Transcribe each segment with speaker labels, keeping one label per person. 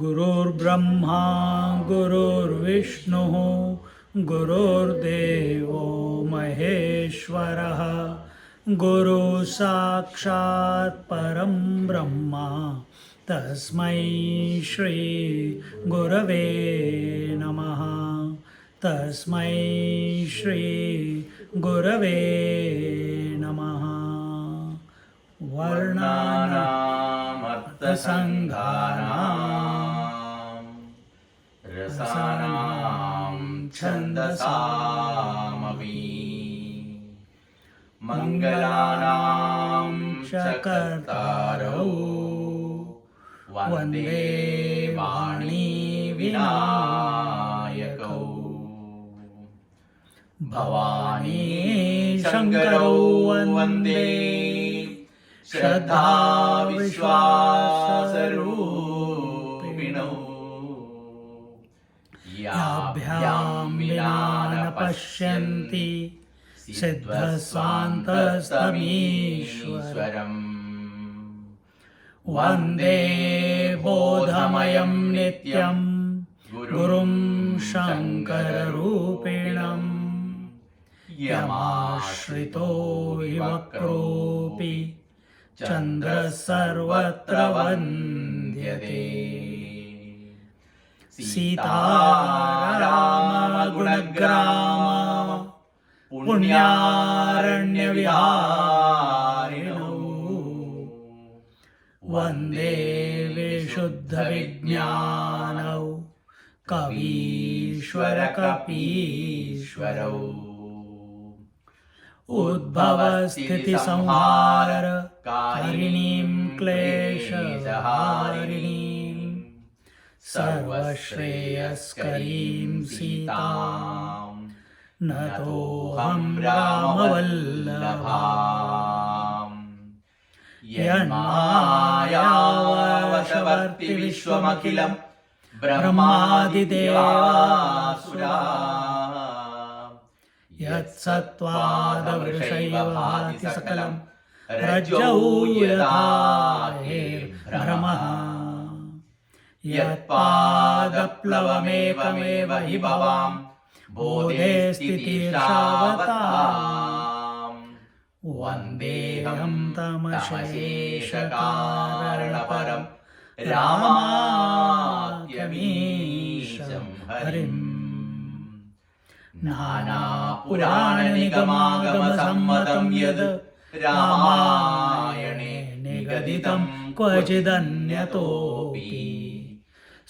Speaker 1: गुरुर्ब्रह्मा गुरुर्विष्णु गुरुर्देवो महेश्वरः गुरु साक्षात् परं ब्रह्मा तस्मै श्री गुरवे नमः तस्मै श्री गुरवे नमः
Speaker 2: वर्णानामर्थसङ्गानां रसानां छन्दसामपि मङ्गलानां च कर्तारौ वन्दे वाणी विनायकौ भवानी शङ्करौ वन्दे श्रद्धा विश्वासरूपिणौ याभ्यां विना न पश्यन्ति सिद्धस्वान्तस्तमीश्वरम् वन्दे बोधमयं नित्यं गुरुं शङ्कररूपिणम् यमाश्रितो हि वक्रोऽपि चन्द्रः सर्वत्र वन्द्यते सीतारामगुणग्राम पुण्यारण्यविहारिणौ वन्दे विशुद्धविज्ञानौ कवीश्वरकपीश्वरौ उद्भवस्थितिसंहारकारिणीं क्लेशहारिणीं सर्वश्रेयस्करीं सीतां नतोऽहं रामवल्लभाम् यन्मायावशवर्ति विश्वमखिलं ब्रह्मादिदेवासुरा यत्सत्त्वादवृषैव भाति सकलं रज्जौ यथा हेर्भ्रमः यत्पादप्लवमेकमेव हि भवां बोधे स्थितिर्षावताम् वन्देऽहं तमशेषकारणपरं रामाख्यमीशं हरिम् नानापुराणनिगमागमसम्मतं यद् रामायणे निगदितं क्वचिदन्यतोऽपि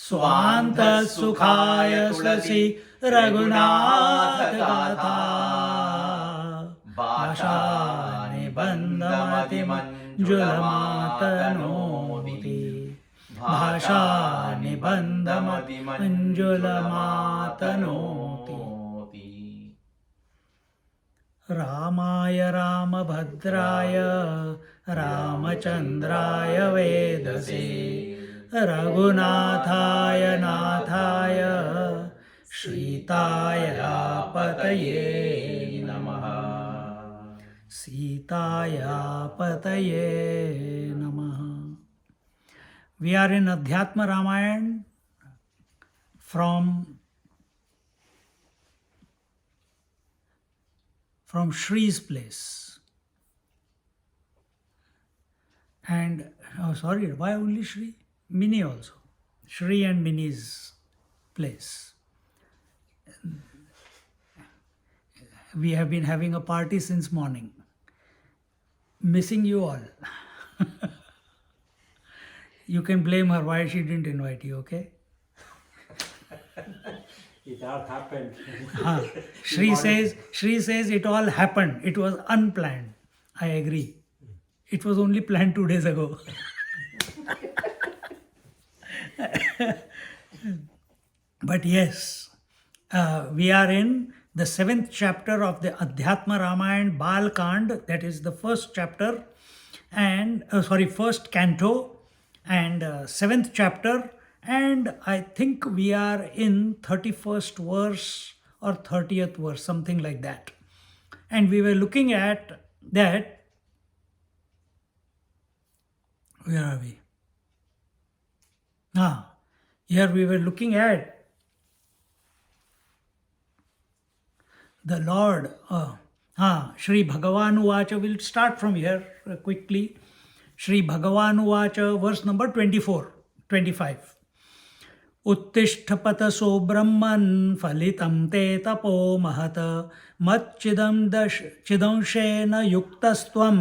Speaker 2: स्वान्तसुखाय स्वसि रघुनाथगाथा भाषानिबन्धमतिमञ्जुलमातनोति भाषानिबन्धमतिमञ्जुलमातनोति रामाय रामभद्राय रामचन्द्राय वेदसे रघुनाथाय नाथाय सीताय पतये नमः सीताय पतये नमः. We are in Adhyatma Ramayana from Shri's place. And, oh sorry, why only Shri? Mini also. Shri and Mini's place. We have been having a party since morning. Missing you all. You can blame her why she didn't invite you, okay?
Speaker 3: It all happened.
Speaker 1: Shri says it all happened. It was unplanned. I agree.
Speaker 2: It was only planned 2 days ago. But yes, we are in the 7th chapter of the Adhyatma Ramayana Balakand, that is the first chapter, and first canto, and 7th chapter, and I think we are in 31st verse or 30th verse, something like that. And we were looking at that. Where are we? Here we were looking at the Lord. Shri Bhagavan We'll start from here quickly. Shri Bhagavan verse number 24, 25. उत्तिष्ठपतसो ब्रह्मन् फलितं ते तपो महत मच्चिदंशेन युक्तस्त्वं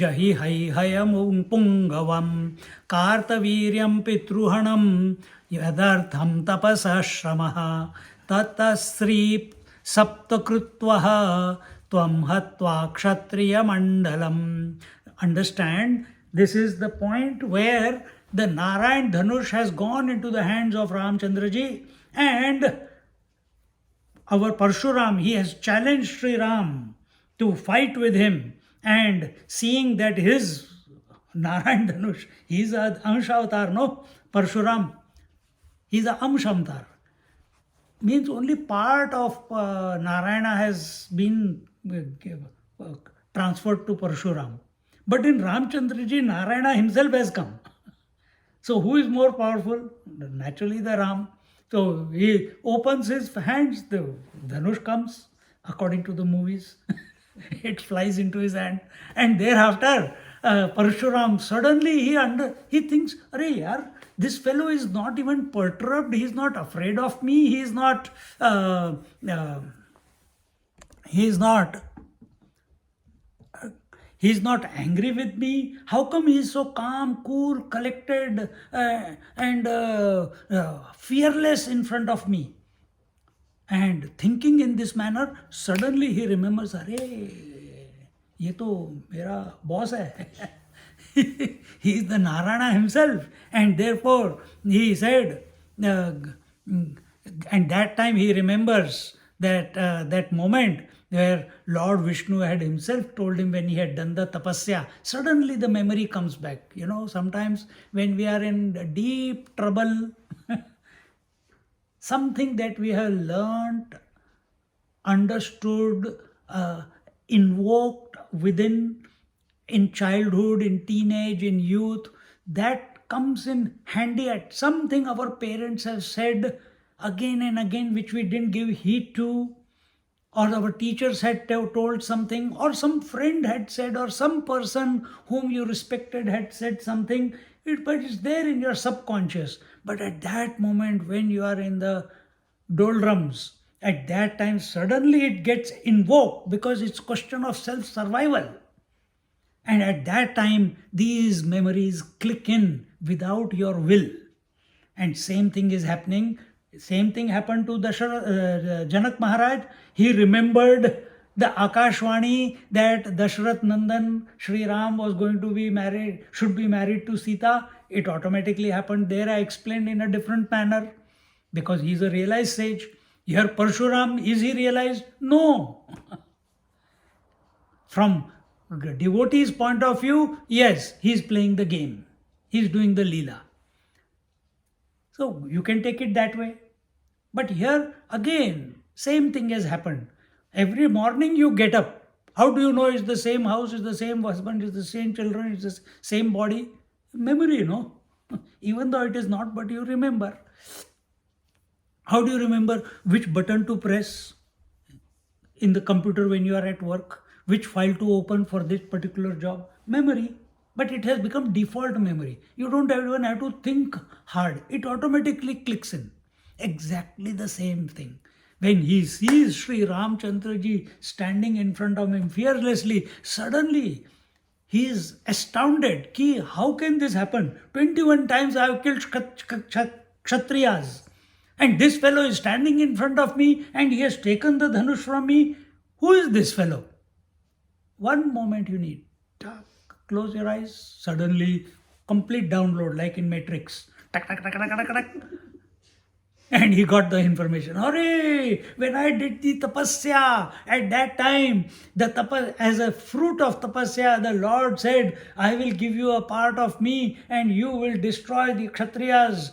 Speaker 2: जहि हैहयमुं पुङ्गवं कार्तवीर्यं पितृहणं यदर्थं तपसः श्रमः ततस्त्री सप्तकृत्वः त्वं हत्वा क्षत्रियमण्डलम्. Understand, this is the point where the Narayan Dhanush has gone into the hands of Ramchandraji, and our Parashuram, he has challenged Sri Ram to fight with him, and seeing that his Narayan Dhanush, he is an Amsha avatar, no? Parashuram, he is an Amsha avatar. Means only part of Narayana has been transferred to Parashuram. But in Ramchandraji, Narayana himself has come. So who is more powerful? Naturally the Ram. So he opens his hands, the Dhanush comes, according to the movies. It flies into his hand. And thereafter, Parashuram, suddenly he thinks, Arey yaar, this fellow is not even perturbed, he is not afraid of me, he is not angry with me. How come he is so calm, cool, collected, and fearless in front of me? And thinking in this manner, suddenly he remembers, Arey, ye to mera boss hai. He is the Narayana himself. And therefore, he said, and that time he remembers that moment where Lord Vishnu had himself told him when he had done the tapasya. Suddenly the memory comes back. You know, sometimes when we are in deep trouble, something that we have learnt, understood, invoked within, in childhood, in teenage, in youth, that comes in handy at something our parents have said again and again, which we didn't give heed to, or our teachers had told something, or some friend had said, or some person whom you respected had said something, but it's there in your subconscious. But at that moment, when you are in the doldrums, at that time, suddenly it gets invoked because it's question of self-survival. And at that time, these memories click in without your will. And same thing is happening. Same thing happened to Janak Maharaj. He remembered the Akashvani that Dashrath Nandan Sri Ram was going to be married, should be married to Sita. It automatically happened there. I explained in a different manner because he is a realized sage. Here Parshuram, is he realized? No. From the devotee's point of view, yes, he is playing the game. He is doing the Leela. So you can take it that way. But here again, same thing has happened. Every morning you get up. How do you know it's the same house, it's the same husband, it's the same children, it's the same body? Memory, no? Even though it is not, but you remember. How do you remember which button to press in the computer when you are at work? Which file to open for this particular job? Memory. But it has become default memory. You don't even have to think hard. It automatically clicks in. Exactly the same thing. When he sees Sri Ramchandraji standing in front of him fearlessly, suddenly he is astounded. Ki, how can this happen? 21 times I have killed Kshatriyas. And this fellow is standing in front of me and he has taken the Dhanush from me. Who is this fellow? One moment you need. close your eyes. Suddenly, complete download like in Matrix. Tak, tak, tak, tak, tak, tak. And he got the information. Hooray! When I did the tapasya, at that time, as a fruit of tapasya, the Lord said, I will give you a part of me and you will destroy the Kshatriyas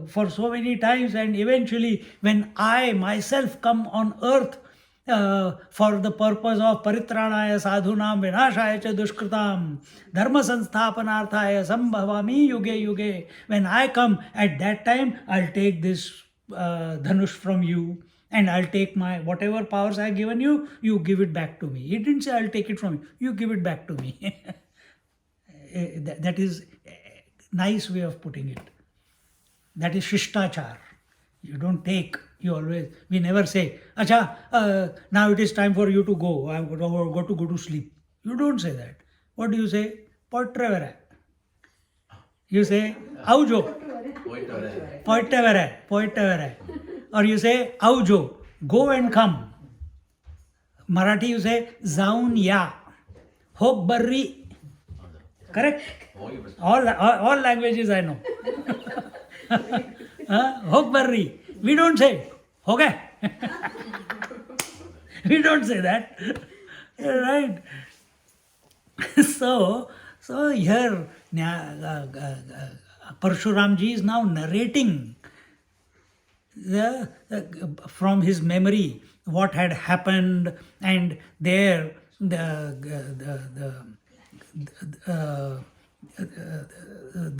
Speaker 2: for so many times. And eventually, when I myself come on earth, for the purpose of paritranaya sadhunam vinashaya cha dushkritam dharma sansthapanarthaya sambhavami yuge yuge. When I come at that time, I'll take this dhanush from you and I'll take my whatever powers I've given you, you give it back to me. He didn't say I'll take it from you, you give it back to me. That is a nice way of putting it. That is shishtachar. You don't take, we never say, Acha, now it is time for you to go, I'm going to go to sleep. You don't say that. What do you say? Poitrevere. You say, Aujo. Poitrevere. Or you say, Aujo, go and come. Marathi you say, Zaun ya. Hok barri. Correct? All languages I know. Hok barri. We don't say, okay. We don't say that. Right? So here, Parashuramji is now narrating from his memory what had happened, and there the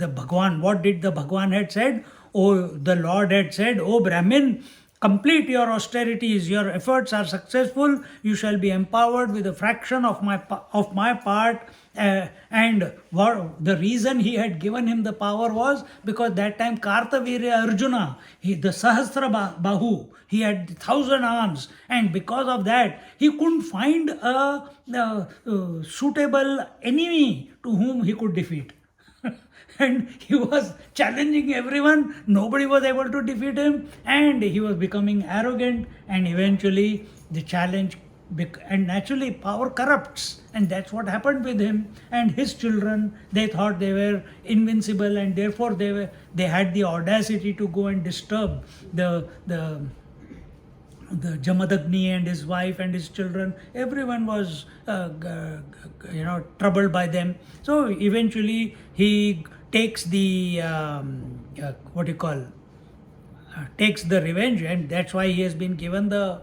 Speaker 2: Bhagwan, what did the Bhagwan had said? Oh, the Lord had said, oh Brahmin, complete your austerities, your efforts are successful, you shall be empowered with a fraction of my part. And what the reason he had given him the power was because that time Kartavirya Arjuna, the Sahasra Bahu, he had 1,000 arms, and because of that he couldn't find a suitable enemy to whom he could defeat. And he was challenging everyone, nobody was able to defeat him, and he was becoming arrogant, and eventually the challenge, and naturally power corrupts, and that's what happened with him and his children. They thought they were invincible, and therefore they had the audacity to go and disturb the Jamadagni and his wife and his children. Everyone was troubled by them. So eventually he takes the takes the revenge, and that's why he has been given the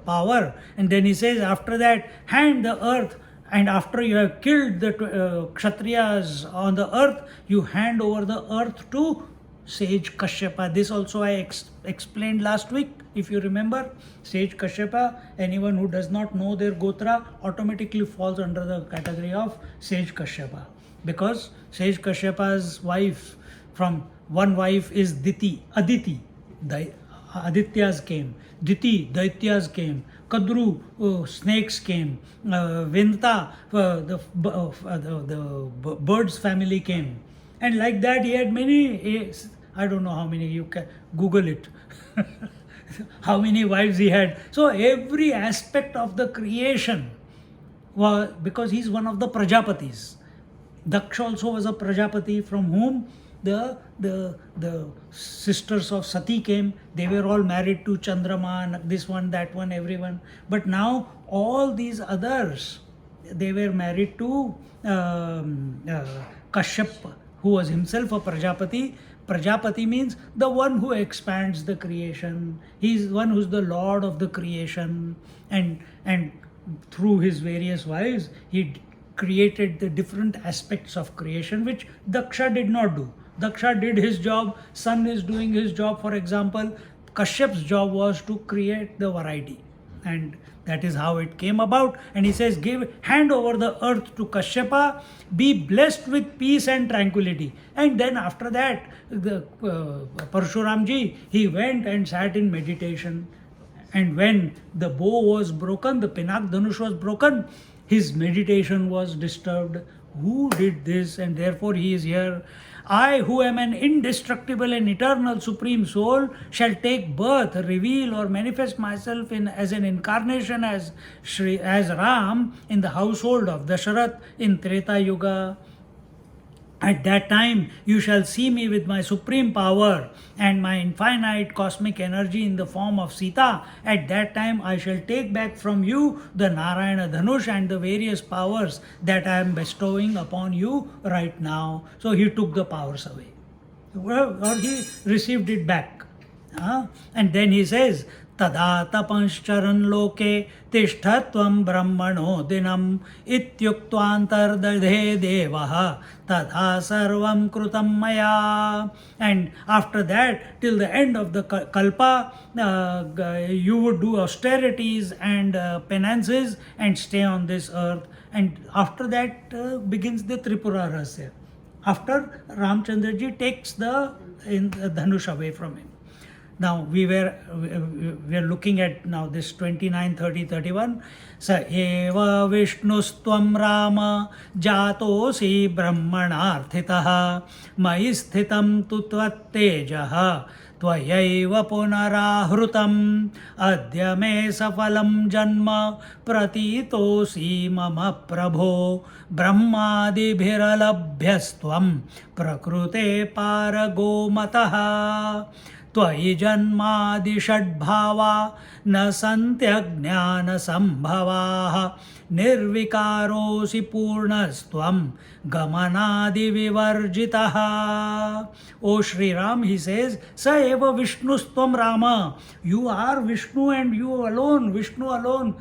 Speaker 2: power. And then he says, after that, hand the earth, and after you have killed the Kshatriyas on the earth, you hand over the earth to sage Kashyapa. This also I explained last week, if you remember. Sage Kashyapa, anyone who does not know their Gotra automatically falls under the category of sage Kashyapa, because sage Kashyapa's wife, from one wife is Aditi, Adityas came, Diti, Daityas came, Kadru, snakes came, Vinta, the bird's family came, and like that he had many, I don't know how many, you can Google it, how many wives he had. So every aspect of the creation was, because he's one of the Prajapatis. Daksha also was a Prajapati, from whom the sisters of Sati came. They were all married to Chandrama, this one, that one, everyone. But now all these others, they were married to Kashyap, who was himself a Prajapati. Prajapati means the one who expands the creation. He is one who is the Lord of the creation, and through his various wives, he created the different aspects of creation, which Daksha did not do. Daksha did his job, Sun is doing his job, for example. Kashyap's job was to create the variety, and that is how it came about. And he says, hand over the earth to Kashyapa, be blessed with peace and tranquility. And then after that, the Parashuramji, he went and sat in meditation. And when the bow was broken, the Pinak Dhanush was broken, his meditation was disturbed. Who did this? And therefore he is here I, who am an indestructible and eternal supreme soul, shall take birth, reveal or manifest myself as an incarnation as Ram in the household of Dasharath in Treta Yuga. At that time, you shall see me with my supreme power and my infinite cosmic energy in the form of Sita. At that time, I shall take back from you the Narayana Dhanush and the various powers that I am bestowing upon you right now. So he took the powers away, or he received it back. And then he says, Tada tapancharan loke tishthatvam brahmano dinam ityuktvantardadhe devaha tada sarvam krutam maya. And after that, till the end of the kalpa, you would do austerities and penances and stay on this earth. And after that begins the Tripura Rahasya. After Ramchandraji takes the Dhanush away from him. Now we are looking at now this 29, 30, 31. Sa eva vishnustvam rama jatosi brahmanarthitaha mai sthitam tu tvattejaha tvayaiva punarahrutam adya me safalam janma pratitosi mama prabho brahmadibhiralabhyastvam prakrute paragomataha त्वयि जन्मादिषड्भावा न सन्त्यज्ञानसम्भवाः निर्विकारोऽसि पूर्णस्त्वं गमनादिविवर्जितः. O Sri Ram, he says, Sa eva Vishnustvam Rama. You are Vishnu and you alone, Vishnu alone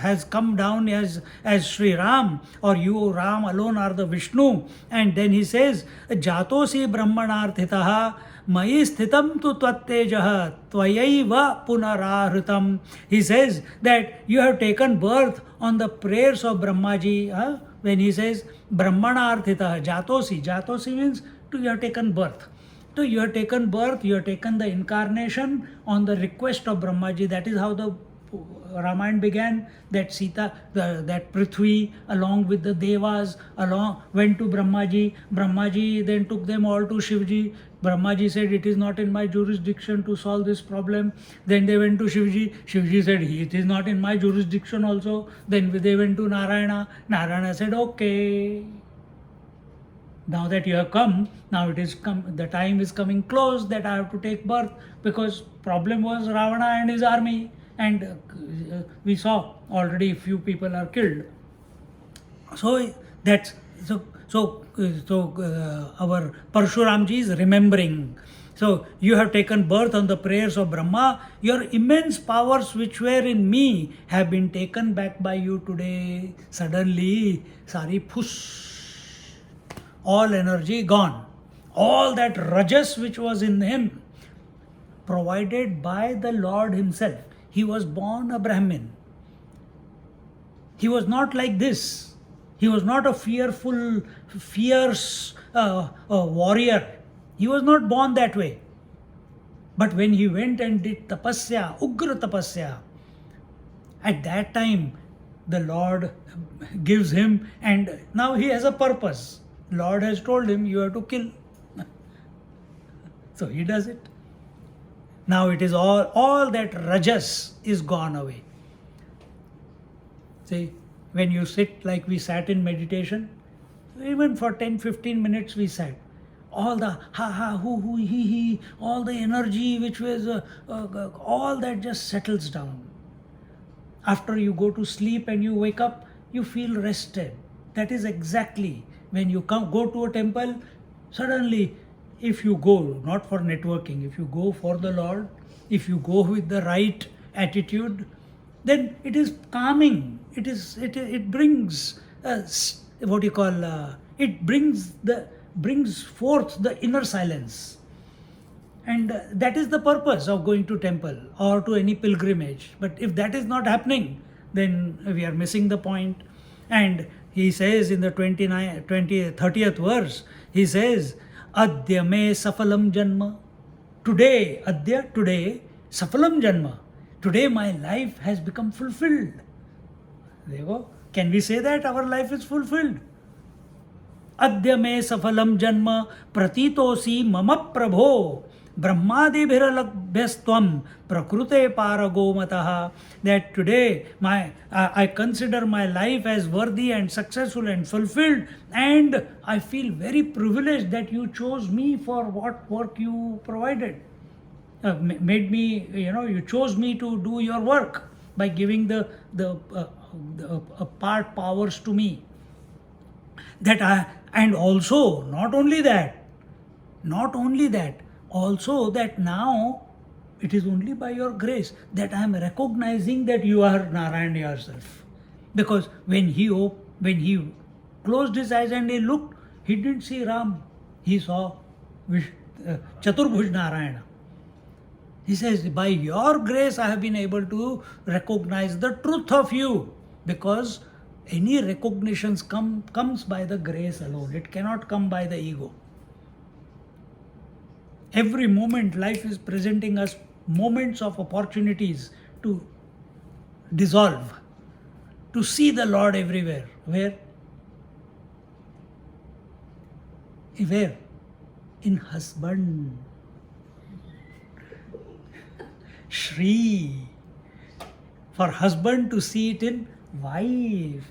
Speaker 2: has come down as Sri Ram, or you Ram alone are the Vishnu. And then he says, Jatosi Brahmanarthitaha Mai sthitam tu tvattejaha tvayaiva punarahrutam. He says that you have taken birth on the prayers of Brahmaji. When he says Brahmanarthitaha, Jatosi means you have taken birth. So you have taken birth, you have taken the incarnation on the request of Brahmaji. That is how the Ramayana began, that Sita, that Prithvi along with the Devas went to Brahmaji. Brahmaji then took them all to Shivji. Brahmaji said, it is not in my jurisdiction to solve this problem. Then they went to Shivji. Shivji said, it is not in my jurisdiction also. Then they went to Narayana. Narayana said, okay. Now that you have come, now it is the time is coming close that I have to take birth, because problem was Ravana and his army. And we saw already few people are killed. So that's our Parashuramji is remembering. So you have taken birth on the prayers of Brahma. Your immense powers which were in me have been taken back by you today. Suddenly, sari push, all energy gone. All that rajas which was in him, provided by the Lord himself. He was born a Brahmin. He was not like this. He was not a fearful, fierce warrior. He was not born that way. But when he went and did tapasya, ugra tapasya, at that time the Lord gives him, and now he has a purpose. Lord has told him, you have to kill. So he does it. Now it is all that rajas is gone away. See, when you sit like we sat in meditation, even for 10-15 minutes we sat. All the ha, hu, he, all the energy which was, all that just settles down. After you go to sleep and you wake up, you feel rested. That is exactly when you go to a temple, suddenly if you go, not for networking, if you go for the Lord, if you go with the right attitude, then it is calming. It brings it brings forth the inner silence, and that is the purpose of going to temple or to any pilgrimage. But if that is not happening, then we are missing the point. And he says in the 30th verse, he says, Adya me safalam janma. Today, safalam janma. Today my life has become fulfilled. There you go. Can we say that our life is fulfilled? अद्य मे subphylum जन्म प्रतीतोसी मम प्रभो ब्रह्मादिभिरलभ्यस्त्वं प्रकृते पारगोमतः. That today I consider my life as worthy and successful and fulfilled, and I feel very privileged that you chose me for what work you provided. Made me, you chose me to do your work by giving the part powers to me. And also not only that, also that now it is only by your grace that I am recognizing that you are Narayan yourself. Because when he closed his eyes and he looked, he didn't see Ram, he saw Chaturbhuj Narayana. He says, by your grace I have been able to recognize the truth of you, because any recognitions comes by the grace alone. It cannot come by the ego. Every moment life is presenting us moments of opportunities to dissolve, to see the Lord everywhere. Where? In husband. Shri. For husband to see it in wife.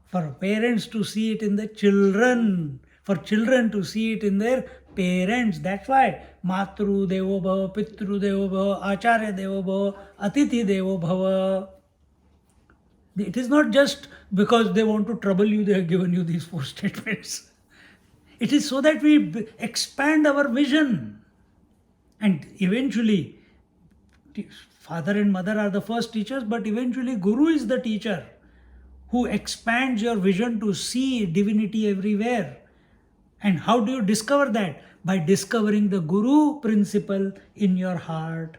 Speaker 2: For parents to see it in the children. For children to see it in their parents. That's why Matru Devo Bhava, Pitru Devo Bhava, Acharya Devo Bhava, Atithi Devo Bhava. It is not just because they want to trouble you, they have given you these 4 statements. It is so that we expand our vision. And eventually, father and mother are the first teachers, but eventually Guru is the teacher who expands your vision to see divinity everywhere. And how do you discover that? By discovering the Guru principle in your heart.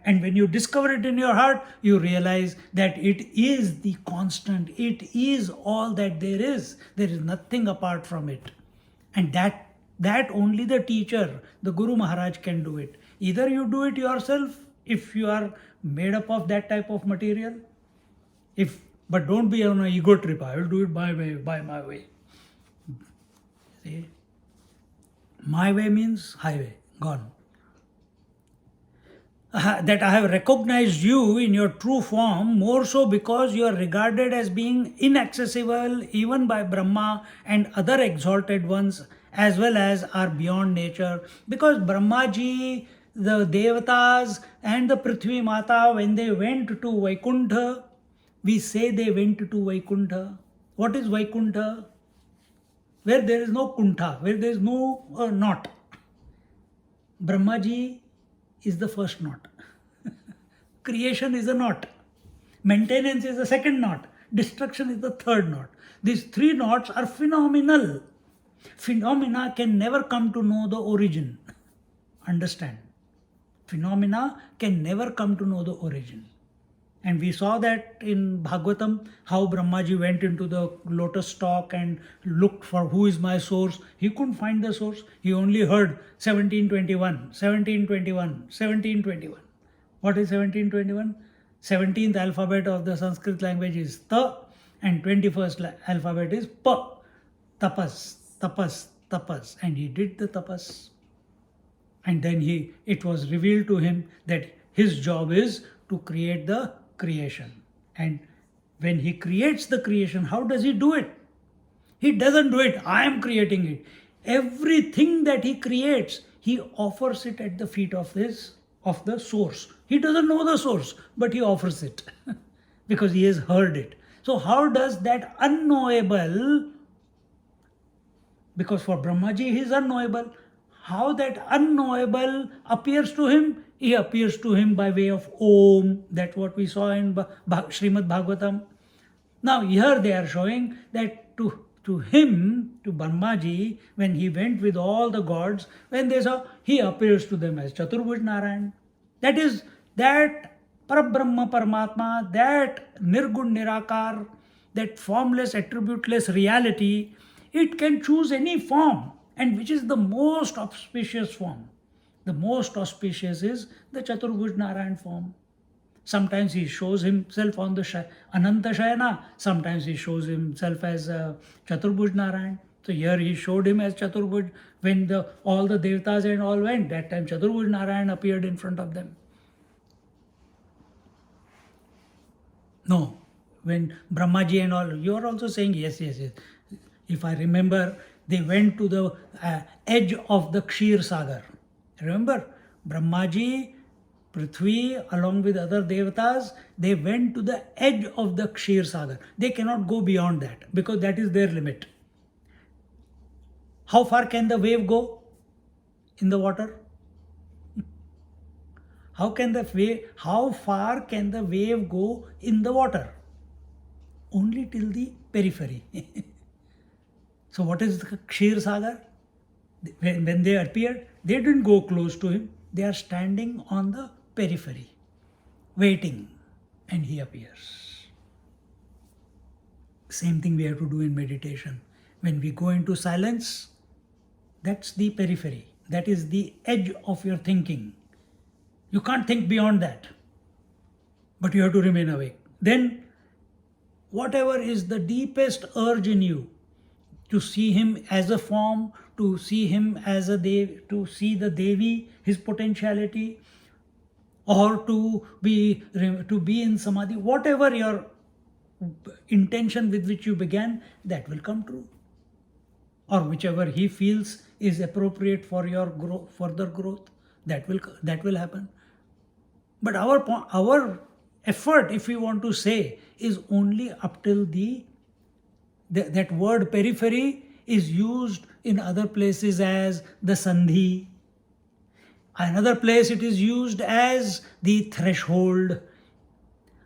Speaker 2: And when you discover it in your heart, you realize that it is the constant. It is all that there is. There is nothing apart from it. And that only the teacher, the Guru Maharaj, can do it. Either you do it yourself if you are made up of that type of material. But don't be on an ego trip. I will do it by my way. See? My way means highway, gone. That I have recognized you in your true form, more so because you are regarded as being inaccessible even by Brahma and other exalted ones, as well as are beyond nature. Because Brahmaji, the Devatas and the Prithvi Mata, when they went to Vaikuntha, we say they went to Vaikuntha. What is Vaikuntha? Where there is no kuntha, where there is no knot. Brahmaji is the first knot. Creation is a knot. Maintenance is the second knot. Destruction is the third knot. These 3 knots are phenomenal. Phenomena can never come to know the origin. Understand? Phenomena can never come to know the origin. And we saw that in Bhagavatam, how Brahmaji went into the lotus stalk and looked for who is my source. He couldn't find the source. He only heard 1721, 1721, 1721. What is 1721? 17th alphabet of the Sanskrit language is Ta, and 21st alphabet is Pa. Tapas, tapas, tapas. And he did the tapas. And then it was revealed to him that his job is to create the creation. And when he creates the creation, how does he do it? He doesn't do it, I am creating it. Everything that he creates, he offers it at the feet of the source. He doesn't know the source, but he offers it because he has heard it. So how does that unknowable, because for Brahmaji he is unknowable, how that unknowable appears to him? He appears to him by way of Om. That's what we saw in Srimad Bhagavatam. Now here they are showing that to him, to Brahmaji, when he went with all the gods, when they saw, he appears to them as Chaturbhuj Narayan. That is, that Parabrahma Paramatma, that Nirgun Nirakar, that formless, attributeless reality, it can choose any form, and which is the most auspicious form. The most auspicious is the Chaturbhuj Narayan form. Sometimes he shows himself on the Ananta Shayana, sometimes he shows himself as Chaturbhuj Narayan. So here he showed him as Chaturbhuj when all the Devatas and all went. That time Chaturbhuj Narayan appeared in front of them. No, when Brahmaji and all, you are also saying yes, yes, yes. If I remember, they went to the edge of the Kshir Sagar. Remember, Brahmaji, Prithvi, along with other Devatas, they went to the edge of the Kshir Sagar. They cannot go beyond that because that is their limit. How far can the wave go in the water? How far can the wave go in the water? Only till the periphery. So what is the Kshir Sagar? When they appeared, they didn't go close to him. They are standing on the periphery, waiting, and he appears. Same thing we have to do in meditation. When we go into silence, that's the periphery. That is the edge of your thinking. You can't think beyond that. But you have to remain awake. Then, whatever is the deepest urge in you, to see him as a form, to see him as a Dev, to see the Devi, his potentiality, or to be in Samadhi, whatever your intention with which you began, that will come true. Or whichever he feels is appropriate for your further growth, that will happen. But our effort, if we want to say, is only up till that word periphery is used in other places as the sandhi. Another place it is used as the threshold.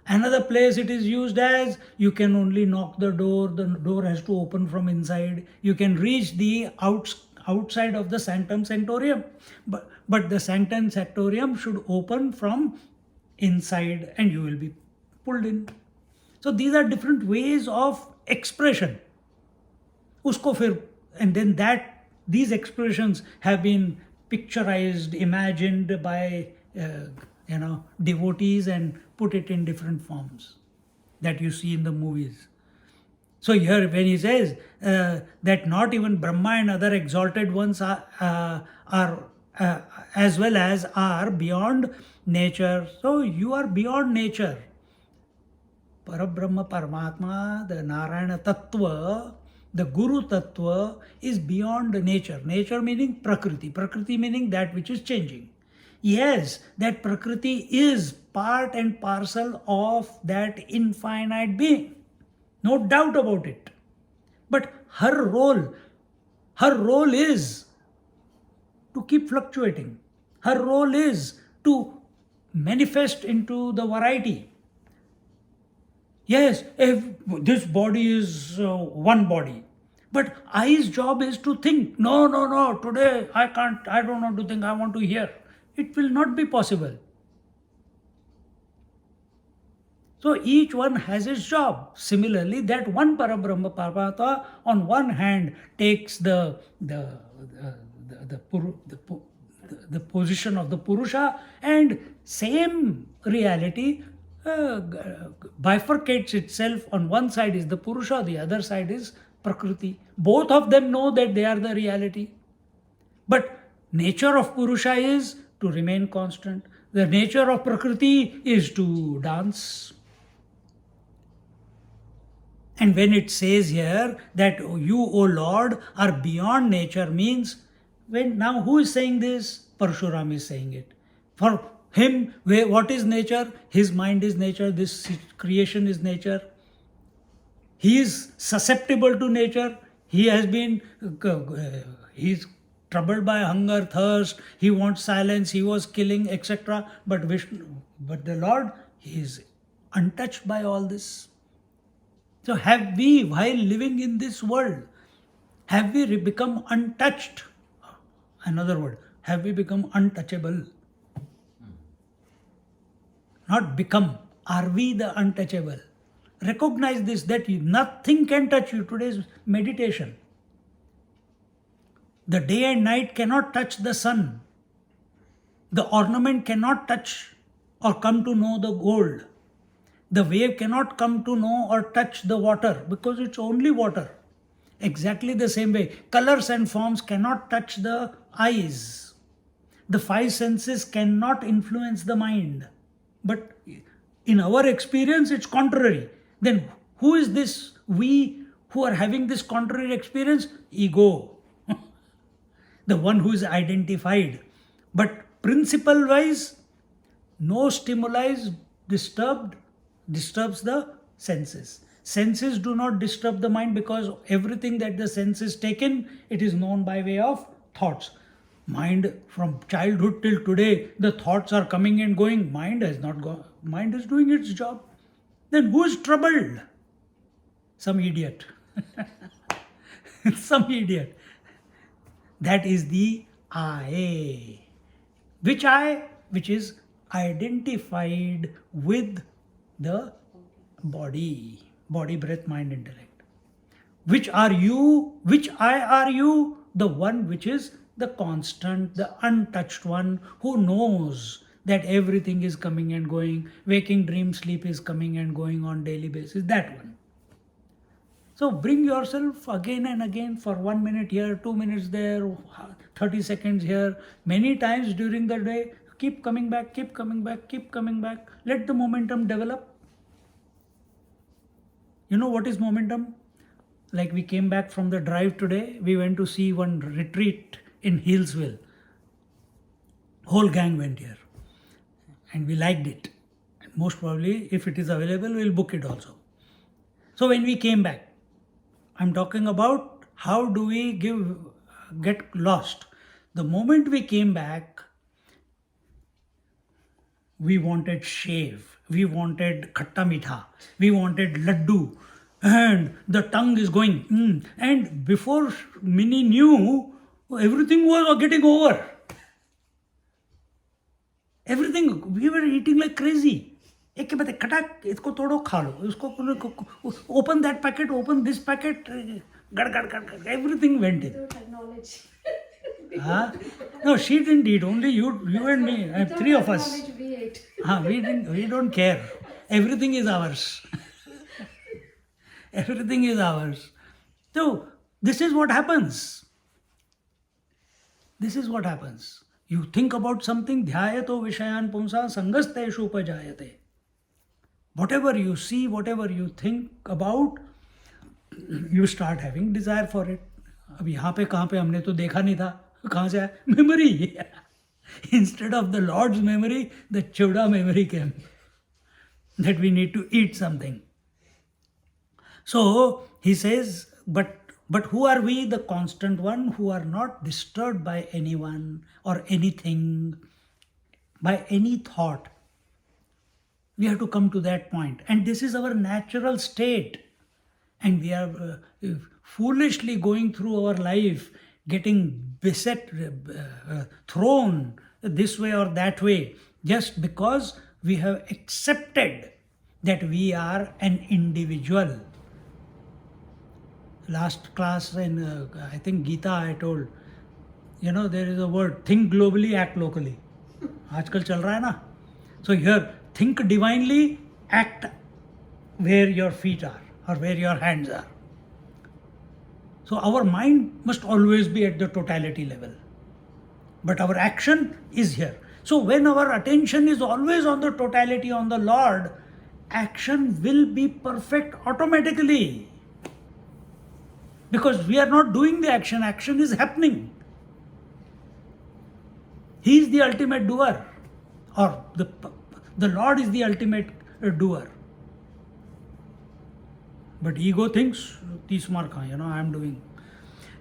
Speaker 2: Another place it is used as you can only knock the door has to open from inside. You can reach the outside of the sanctum sanctorium, but the sanctum sanctorium should open from inside and you will be pulled in. So these are different ways of expression. And then these expressions have been picturized, imagined by devotees and put it in different forms that you see in the movies. So here when he says that not even Brahma and other exalted ones are as well as are beyond nature. So you are beyond nature. Parabrahma, Paramatma, the Narayana Tattva, the Guru Tattva is beyond nature. Nature meaning Prakriti. Prakriti meaning that which is changing. Yes, that Prakriti is part and parcel of that infinite being. No doubt about it. But her role is to keep fluctuating. Her role is to manifest into the variety. Yes, if this body is one body. But I's job is to think. No, today I don't want to think, I want to hear. It will not be possible. So each one has its job. Similarly, that one Parabrahma Paramatma on one hand takes the position of the Purusha, and same reality bifurcates itself. On one side is the Purusha, the other side is Prakriti. Both of them know that they are the reality. But nature of Purusha is to remain constant. The nature of Prakriti is to dance. And when it says here that you, O Lord, are beyond nature, means now who is saying this? Parashuram is saying it. For him, what is nature? His mind is nature. This creation is nature. He is susceptible to nature. He's troubled by hunger, thirst. He wants silence. He was killing, etc. But the Lord, he is untouched by all this. So have we, while living in this world, have we become untouched? Another word, have we become untouchable? Not become. Are we the untouchable? Recognize this, that nothing can touch you. Today's meditation. The day and night cannot touch the sun. The ornament cannot touch or come to know the gold. The wave cannot come to know or touch the water because it's only water. Exactly the same way. Colors and forms cannot touch the eyes. The five senses cannot influence the mind. But in our experience, it's contrary. Then who is this we who are having this contrary experience? Ego, the one who is identified. But principle wise, no stimuli is disturbs the senses. Senses do not disturb the mind because everything that the senses take in, it is known by way of thoughts. Mind from childhood till today, the thoughts are coming and going. Mind has not gone. Mind is doing its job. Then who is troubled? Some idiot. Some idiot. That is the I. Which I? Which is identified with the body. Body, breath, mind, intellect. Which are you? Which I are you? The one which is the constant, the untouched one who knows that everything is coming and going. Waking, dream, sleep is coming and going on daily basis. That one. So bring yourself again and again for 1 minute here, 2 minutes there, 30 seconds here, many times during the day. Keep coming back, keep coming back, keep coming back. Let the momentum develop. You know what is momentum? Like we came back from the drive today, we went to see one retreat in Hillsville. Whole gang went here. And we liked it. And most probably, if it is available, we'll book it also. So when we came back, I'm talking about how do we get lost. The moment we came back, we wanted shave, we wanted khatta mitha, we wanted laddu, and the tongue is going. And before Mini knew, everything was getting over. Everything, we were eating like crazy. एक के बाद एक खटाक इसको तोड़ो खा लो इसको open that packet, open this packet, gad, everything went in. No, she didn't eat, only you and me, three of us. We don't care. Everything is ours. Everything is ours. So this is what happens. This is what happens. You think about something, dhyayato vishayan pumsa sangasteshu upajayate. Whatever you see, whatever you think about, you start having desire for it. अब यहाँ पे कहाँ पे हमने तो देखा नहीं था, कहाँ से आया? Memory. Instead of the Lord's memory, the Chivda memory came. That we need to eat something. So he says, but who are we, the constant one, who are not disturbed by anyone or anything, by any thought. We have to come to that point. And this is our natural state. And we are foolishly going through our life, getting beset, thrown this way or that way, just because we have accepted that we are an individual. Last class in, I think Gita, I told, there is a word, think globally, act locally. आजकल चल रहा है ना? So here, think divinely, act where your feet are or where your hands are. So our mind must always be at the totality level. But our action is here. So when our attention is always on the totality, on the Lord, action will be perfect automatically. Because we are not doing the action, action is happening. He is the ultimate doer, or the Lord is the ultimate doer. But ego thinks, 30 mark, I am doing.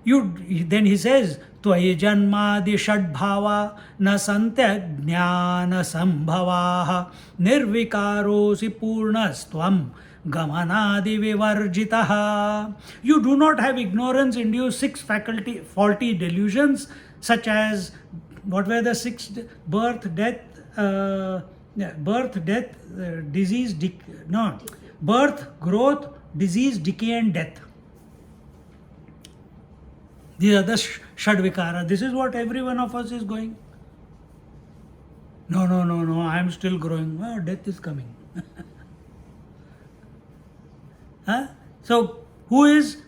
Speaker 2: Then he says, Tvayi janmadi shadbhava na santya jnana sambhavaha nirvikarosi purnastvam gamanadi vivarjitaha. You do not have ignorance induced 6 faulty delusions, such as, what were the 6? Birth, death, disease, birth, growth, disease, decay and death. These are the Shadvikara. This is what every one of us is going. No, I am still growing. Oh, death is coming. So, who is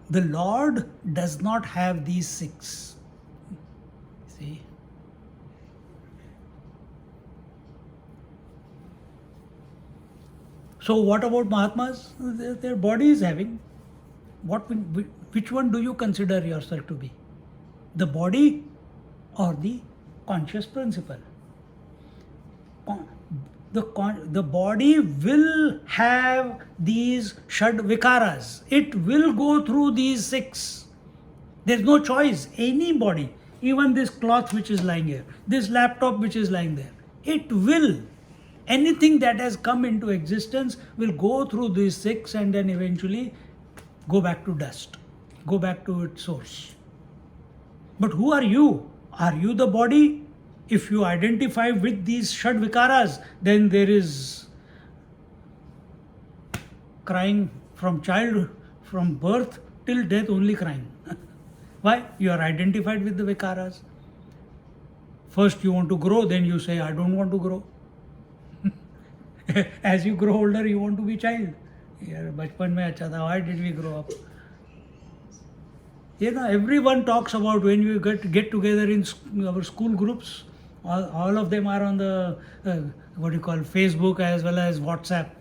Speaker 2: The Lord does not have these six. See? So what about Mahatmas? Their body is having. Which one do you consider yourself to be? The body or the conscious principle? The body will have these shad vikaras. It will go through these six. There's no choice. Any body, even this cloth which is lying here, this laptop which is lying there, it will. Anything that has come into existence will go through these six and then eventually go back to dust, go back to its source. But who are you? Are you the body? If you identify with these shad vikaras, then there is crying from childhood, from birth till death, only crying. Why? You are identified with the vikaras. First you want to grow, then you say, I don't want to grow. As you grow older, you want to be child. Yeah, bachpan mein acha tha. Why did we grow up? Everyone talks about when we get together in our school groups. All of them are on the Facebook as well as WhatsApp.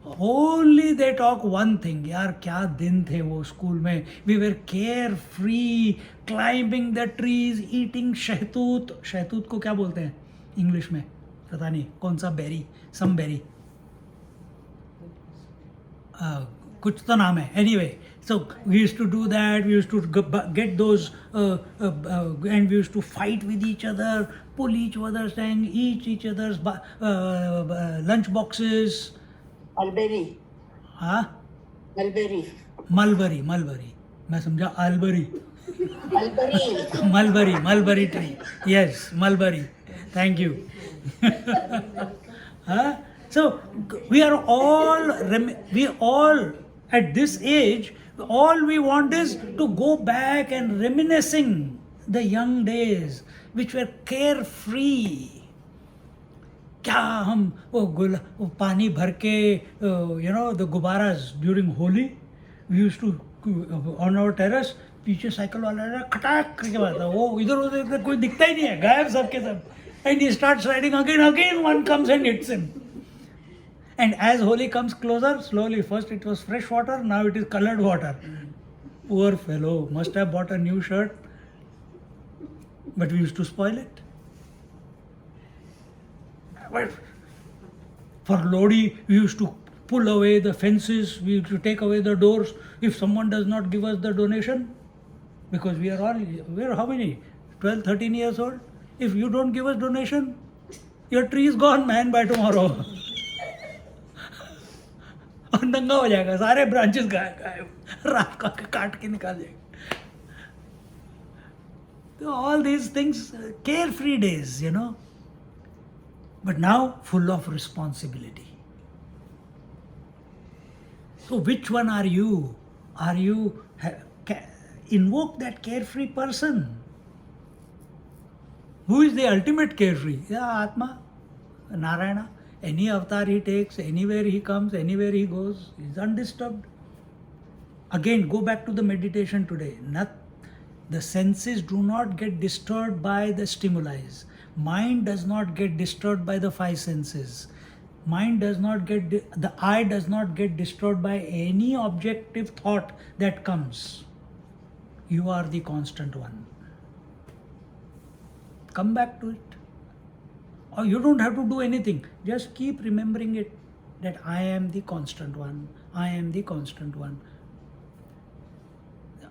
Speaker 2: Only they talk one thing. यार क्या दिन थे वो school में. We were carefree, climbing the trees, eating शहतूत. शहतूत को क्या बोलते हैं इंग्लिश में? पता नहीं कौन सा बेरी, सम बेरी, कुछ तो नाम है. Anyway, so we used to do that. We used to get those and we used to fight with each other, pull each other's and eat each other's lunch boxes.
Speaker 3: Mulberry.
Speaker 2: हाँ?
Speaker 3: Mulberry.
Speaker 2: Mulberry. मैं समझा alberry.
Speaker 3: Mulberry.
Speaker 2: Mulberry tree. Yes, mulberry. Thank you. Huh? So we all at this age, all we want is to go back and reminiscing the young days which were carefree. क्या हम वो पानी भर के the gubaras during Holi, we used to on our terrace, पीछे cycle वाला खटाक करके मारता, वो इधर उधर कोई दिखता ही नहीं है, गायब सबके सब. And he starts riding again one comes and hits him. And as Holi comes closer, slowly, first it was fresh water, now it is colored water. Poor fellow, must have bought a new shirt, but we used to spoil it. But for Lodi, we used to pull away the fences, we used to take away the doors if someone does not give us the donation. Because we are how many? 12, 13 years old? If you don't give us donation, your tree is gone, man, by tomorrow. और नंगा हो जाएगा, सारे branches गायब, रात का काट के निकाल जाएगा. So all these things, carefree days, but now full of responsibility. So which one are you? Are you invoke that carefree person? Who is the ultimate carefree? Yeah, Atma, Narayana. Any avatar he takes, anywhere he comes, anywhere he goes, is undisturbed. Again, go back to the meditation today. The senses do not get disturbed by the stimuli. Mind does not get disturbed by the five senses. The eye does not get disturbed by any objective thought that comes. You are the constant one. Come back to it. Or you don't have to do anything. Just keep remembering it, that I am the constant one. I am the constant one.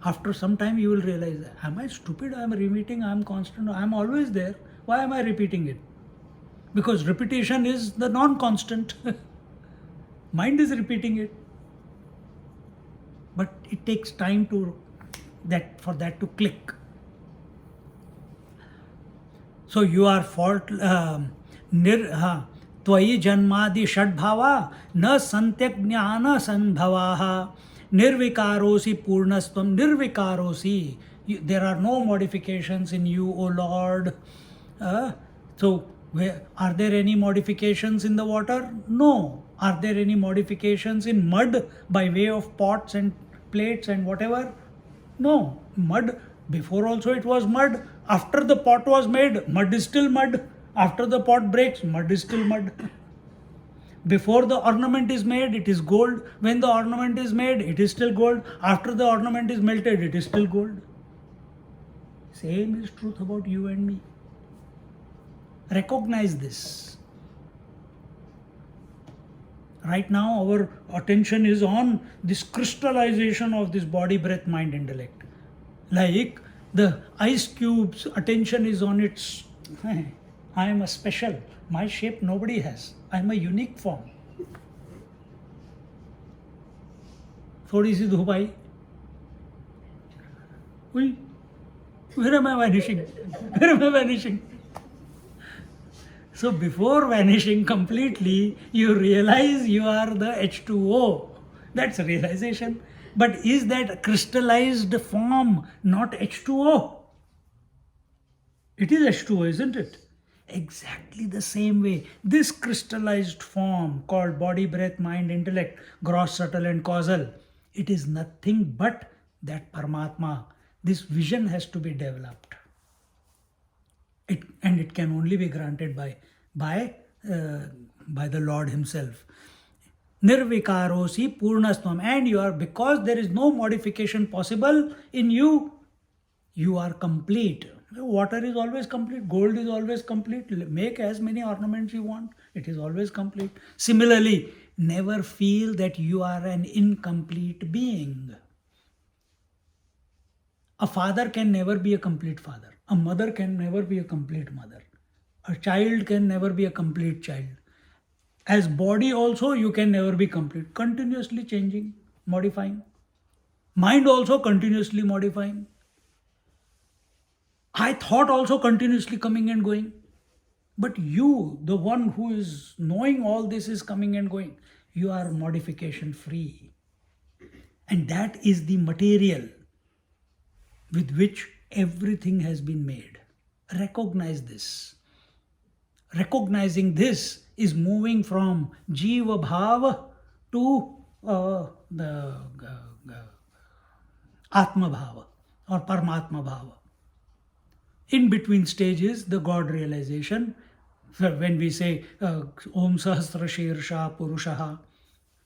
Speaker 2: After some time you will realize, am I stupid? I am repeating, I am constant, I am always there. Why am I repeating it? Because repetition is the non-constant. Mind is repeating it. But it takes time for that to click. So you are त्वयि जन्मादि षड्भावा न संत्यज्ञान संभवाः निर्विकारोसि पूर्णस्त्वं निर्विकारोसि. There are no modifications in you, O Lord. So are there any modifications in the water? No. Are there any modifications in mud by way of pots and plates and whatever. No, mud. Before also it was mud. After the pot was made, mud is still mud. After the pot breaks, mud is still mud. Before the ornament is made, it is gold. When the ornament is made, it is still gold. After the ornament is melted, it is still gold. Same is truth about you and me. Recognize this. Right now, our attention is on this crystallization of this body, breath, mind, intellect. Like the ice cube's attention is on its, I am a special. My shape nobody has. I am a unique form. थोड़ी सी धूप आई, where am I vanishing? Where am I vanishing? So before vanishing completely, you realize you are the H2O. That's realization. But is that crystallized form not H2O? It is H2O, isn't it? Exactly the same way. This crystallized form called body, breath, mind, intellect, gross, subtle and causal, it is nothing but that Paramatma. This vision has to be developed. It can only be granted by the Lord Himself. Nirvikarosi purnastvam. And you are, because there is no modification possible in you, you are complete. Water is always complete. Gold is always complete. Make as many ornaments you want. It is always complete. Similarly, never feel that you are an incomplete being. A father can never be a complete father. A mother can never be a complete mother. A child can never be a complete child. As body also, you can never be complete. Continuously changing, modifying. Mind also continuously modifying. I thought also continuously coming and going. But you, the one who is knowing all this is coming and going, you are modification free. And that is the material with which everything has been made. Recognize this. Recognizing this is moving from Jiva Bhava to the Atma Bhava or Paramatma Bhava. In between stages, the God realization. So when we say Om Sahasra Shirsha Purushaha,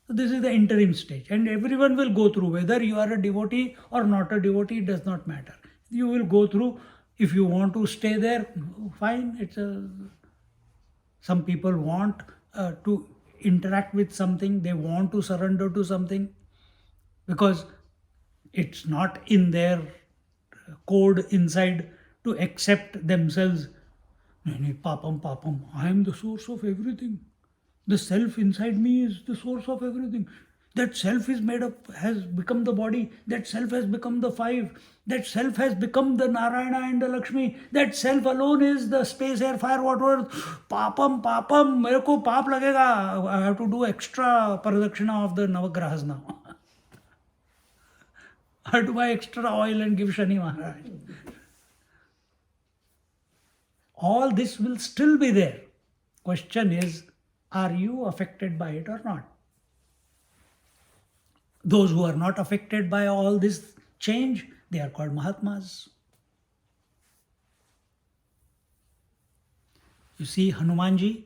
Speaker 2: this is the interim stage, and everyone will go through. Whether you are a devotee or not a devotee, it does not matter. You will go through. If you want to stay there, fine. Some people want to interact with something. They want to surrender to something because it's not in their code inside to accept themselves. Papam, I am the source of everything. The self inside me is the source of everything. That self is made up, has become the body. That self has become the five. That self has become the Narayana and the Lakshmi. That self alone is the space, air, fire, water. Papam, mere ko paap lagega. I have to do extra paradakshina of the Navagrahas now. I have to buy extra oil and give Shani Maharaj. All this will still be there. Question is, are you affected by it or not? Those who are not affected by all this change, they are called Mahatmas. You see, Hanumanji,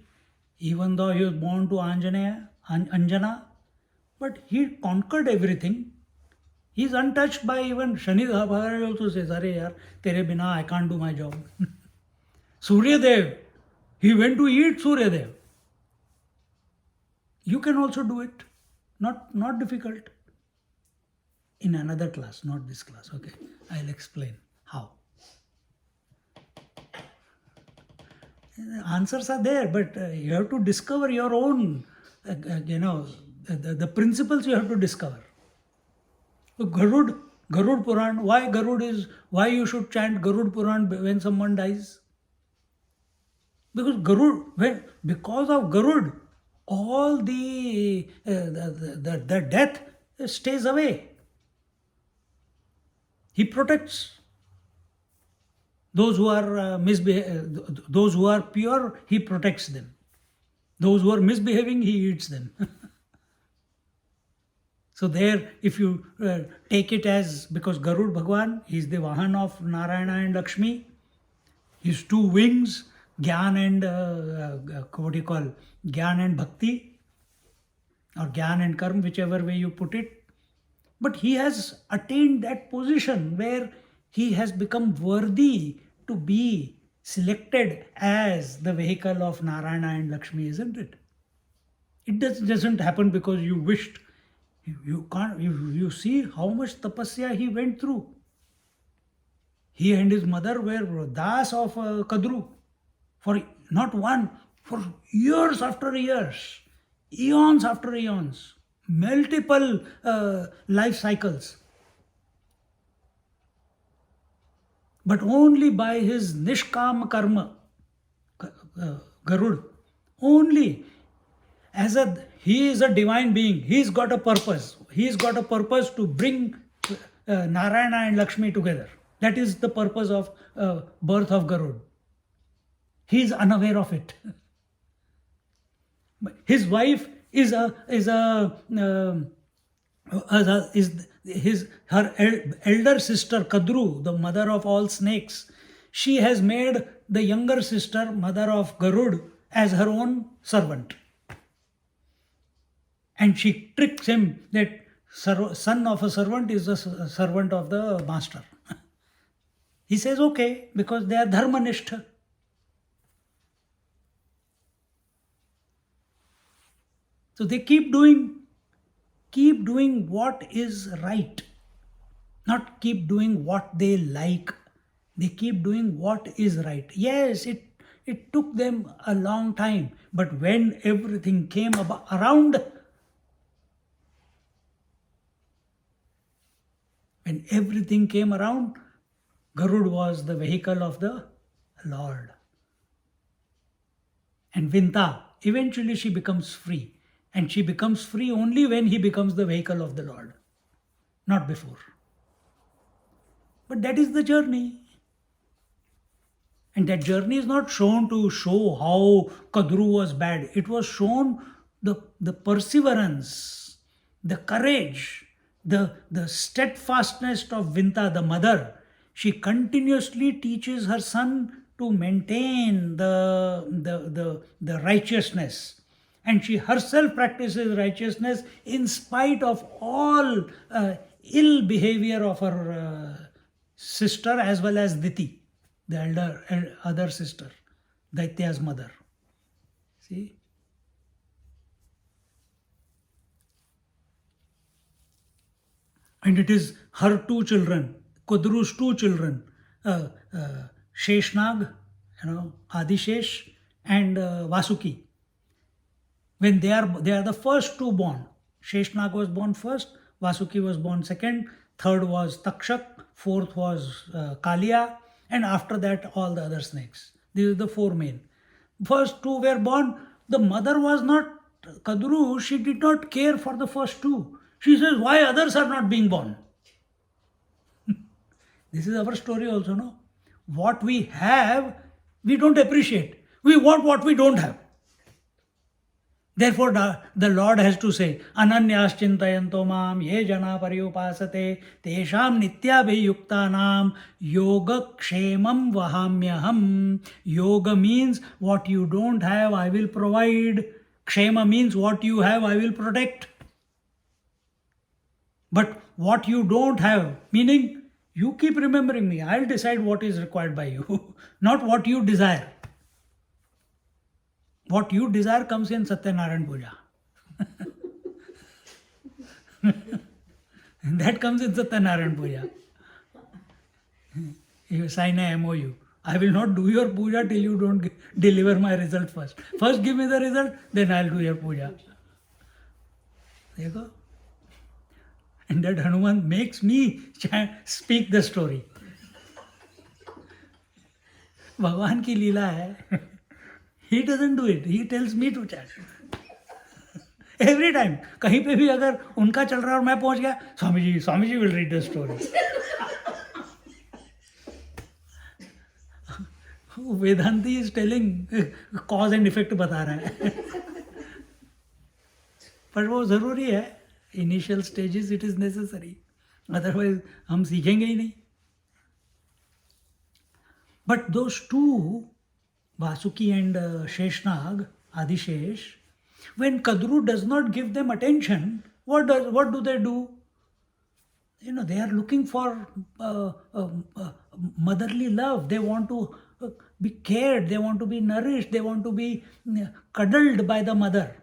Speaker 2: even though he was born to Anjana, but he conquered everything. He is untouched by even Shani Maharaj also says, Arey yaar, tere bina I can't do my job. Suryadev, he went to eat Suryadev. You can also do it. Not difficult. In another class, not this class. Okay, I'll explain how. The answers are there, but you have to discover your own, the principles you have to discover. Garud Puran, why you should chant Garud Puran when someone dies? Because because of Garud, all the death stays away. He protects those who are those who are pure. He protects them. Those who are misbehaving, he eats them. So there, if you take it as, because Garud Bhagwan, he is the Vahan of Narayana and Lakshmi, his two wings, Gyan and what do you call, Gyan and Bhakti, or Gyan and Karm, whichever way you put it. But he has attained that position where he has become worthy to be selected as the vehicle of Narayana and Lakshmi, isn't it? It doesn't happen because you wished. You can't. You see how much tapasya he went through. He and his mother were das of Kadru for not one, for years after years, eons after eons, multiple life cycles. But only by his Nishkam Karma, Garud, only he is a divine being. He's got a purpose. He's got a purpose to bring Narayana and Lakshmi together. That is the purpose of birth of Garud. He is unaware of it. His wife is her elder sister Kadru, the mother of all snakes. She has made the younger sister, mother of Garud, as her own servant. And she tricks him that son of a servant is a servant of the master. He says, okay, because they are dharmanishtha. So they keep doing what is right, not keep doing what they like. They keep doing what is right. Yes, it took them a long time, but when everything came around, Garud was the vehicle of the Lord. And Vinta, eventually she becomes free. And she becomes free only when he becomes the vehicle of the Lord, not before. But that is the journey. And that journey is not shown to show how Kadru was bad. It was shown the perseverance, the courage, the steadfastness of Vinta, the mother. She continuously teaches her son to maintain the righteousness. And she herself practices righteousness in spite of all ill behavior of her sister as well as Diti, the other sister, Daitya's mother. See? And it is her two children, Kudru's two children, Sheshnag, Adishesh, and Vasuki. When they are the first two born. Sheshnag was born first, Vasuki was born second, third was Takshak, fourth was Kalia, and after that all the other snakes. These are the four main. First two were born. The mother was not Kadru, she did not care for the first two. She says, why others are not being born? This is our story also, no? What we have, we don't appreciate. We want what we don't have. Therefore, the Lord has to say, Ananyas chintayanto mam ye jana paryupasate tesham nityabhiyuktanam yoga kshemam vahamyaham. Yoga means what you don't have, I will provide. Kshema means what you have, I will protect. But what you don't have, meaning you keep remembering me, I'll decide what is required by you, not what you desire. What you desire comes in Satyanarayan Puja. That comes in Satyanarayan Puja. You sign a MOU. I will not do your puja till you don't deliver my result first. First give me the result, then I'll do your puja. Dekho? And that Hanuman makes me speak the story. भगवान की लीला है. He doesn't do it. He tells me to chant. Every time. कहीं पे भी अगर उनका चल रहा है और मैं पहुंच गया, Swami ji will read the story. Vedanti is telling cause and effect बता रहा है. पर वो जरूरी है. Initial stages it is necessary. Otherwise, हम सीखेंगे ही नहीं. But those two, Vasuki and Sheshnag, Adishesh, when Kadru does not give them attention, what do they do? They are looking for motherly love. They want to be cared. They want to be nourished. They want to be cuddled by the mother.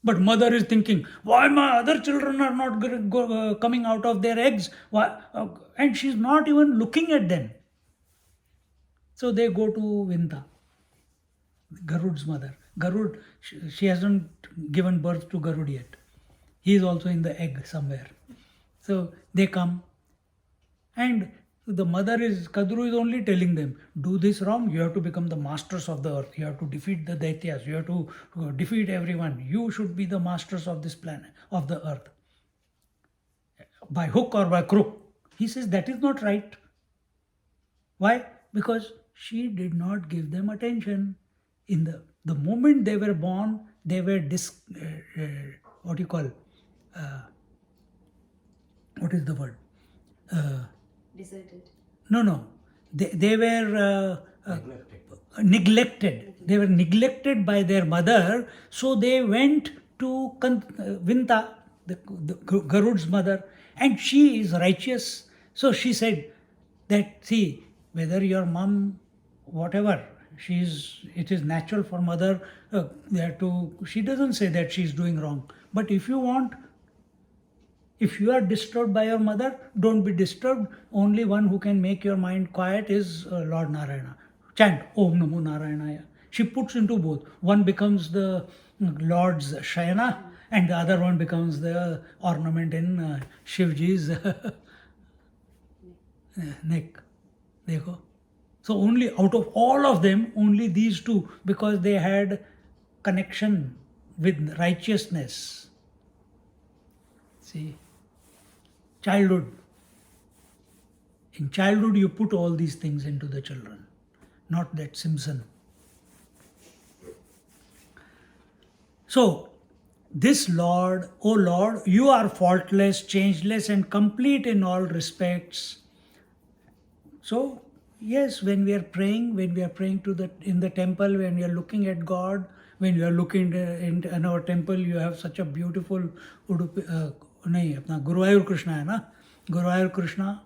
Speaker 2: But mother is thinking, why my other children are not coming out of their eggs? Why? And she's not even looking at them. So they go to Vinta, Garud's mother. Garud, she hasn't given birth to Garud yet. He is also in the egg somewhere. So they come, and the mother Kadru is only telling them, do this wrong, you have to become the masters of the earth. You have to defeat the Daityas. You have to defeat everyone. You should be the masters of this planet, of the earth. By hook or by crook. He says that is not right. Why? Because she did not give them attention. In the moment they were born, they were what do you call? What is the word?
Speaker 3: Deserted.
Speaker 2: No. They were neglected. They were neglected by their mother. So they went to Vinta, the Garud's mother, and she is righteous. So she said that, see, whether your mom, whatever, it is natural for mother she doesn't say that she is doing wrong. But if you are disturbed by your mother, don't be disturbed. Only one who can make your mind quiet is Lord Narayana. Chant Om Namo Narayanaya. She puts into both. One becomes the Lord's Shayana, and the other one becomes the ornament in Shivji's neck. Dekho. So only out of all of them, only these two, because they had connection with righteousness. See, childhood. In childhood, you put all these things into the children, not that Simpson. So, this Lord, O Lord, you are faultless, changeless, and complete in all respects. So, yes, when we are praying in the temple, when we are looking at God, when you are looking in our temple, you have such a beautiful Guruvayur Krishna hai na? Guruvayur Krishna,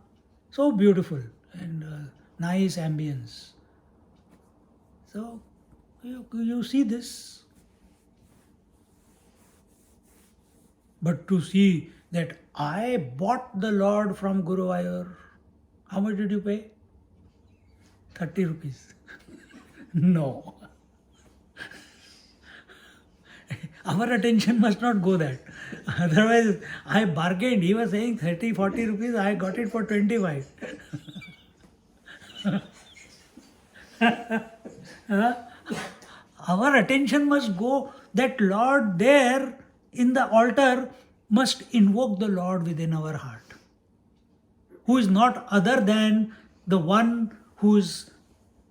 Speaker 2: so beautiful and nice ambience. So you see this. But to see that I bought the Lord from Guruvayur, how much did you pay? 30 rupees. No. Our attention must not go that. Otherwise, I bargained. He was saying 30, 40 rupees. I got it for 25. Our attention must go that Lord there in the altar must invoke the Lord within our heart, who is not other than the one who is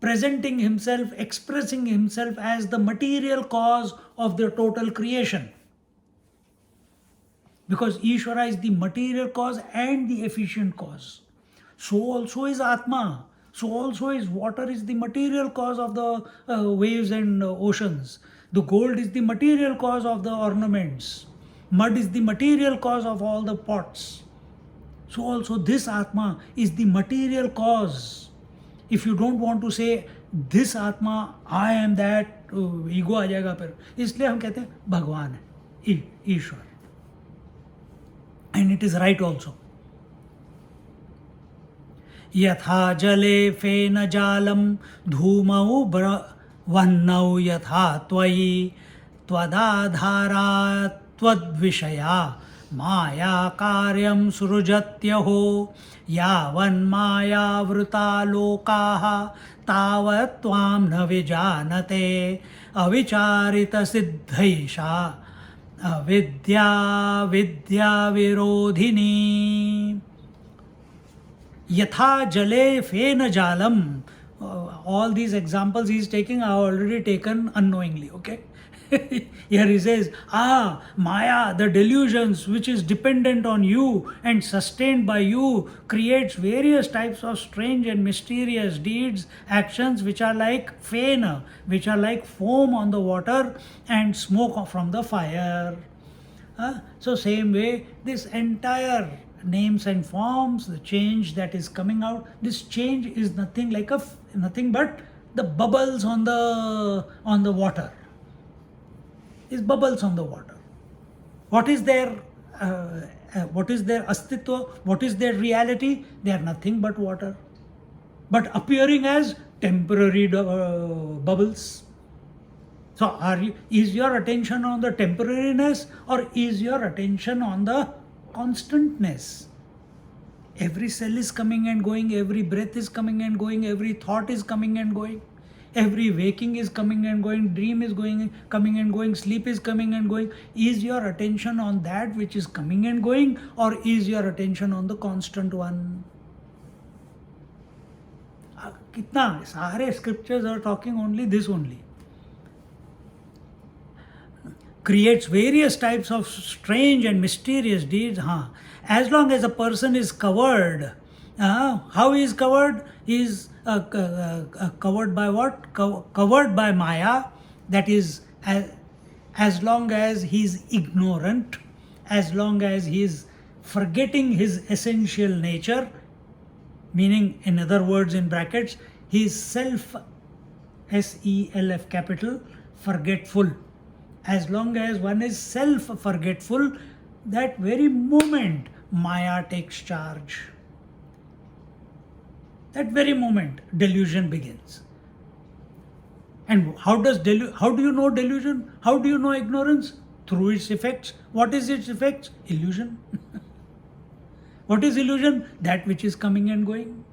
Speaker 2: presenting himself, expressing himself as the material cause of the total creation. Because Ishvara is the material cause and the efficient cause. So also is Atma. So also is water is the material cause of the waves and oceans. The gold is the material cause of the ornaments. Mud is the material cause of all the pots. So also this Atma is the material cause. If you don't want to say this Atma, I am that, ego आ जाएगा फिर. इसलिए हम कहते हैं भगवान है, ईश्वर. And it is right also. यथा जले फेन जालम धूमौ वह्नौ यथा त्वयि त्वदाधारा त्वद्विषया माया कार्यं सृजत्यहो यावन्मायावृता लोकाः तावत् त्वां न विजानते अविचारितसिद्धैषा अविद्या विद्याविरोधिनी. Yatha jale fena jalam. All these examples he is taking, I have already taken unknowingly, okay? Here he says, Maya, the delusions which is dependent on you and sustained by you, creates various types of strange and mysterious deeds, actions which are like fena, which are like foam on the water and smoke from the fire. So same way, this entire names and forms, the change that is coming out, this change is nothing like nothing but the bubbles on the water. Is bubbles on the water. What is their astitva? What is their reality? They are nothing but water, but appearing as temporary bubbles. So is your attention on the temporariness, or is your attention on the constantness? Every cell is coming and going, every breath is coming and going, every thought is coming and going. Every waking is coming and going, dream is coming and going, sleep is coming and going. Is your attention on that which is coming and going, or is your attention on the constant one? Kitna sare scriptures are talking only this only. Creates various types of strange and mysterious deeds. As long as a person is covered, how he is covered? He is covered by what? Covered by Maya. That is, as long as he is ignorant, as long as he is forgetting his essential nature, meaning, in other words, in brackets, he is self, SELF capital, forgetful. As long as one is self-forgetful, that very moment Maya takes charge. That very moment delusion begins. And how do you know delusion? How do you know ignorance? Through its effects. What is its effects? Illusion. What is illusion? That which is coming and going.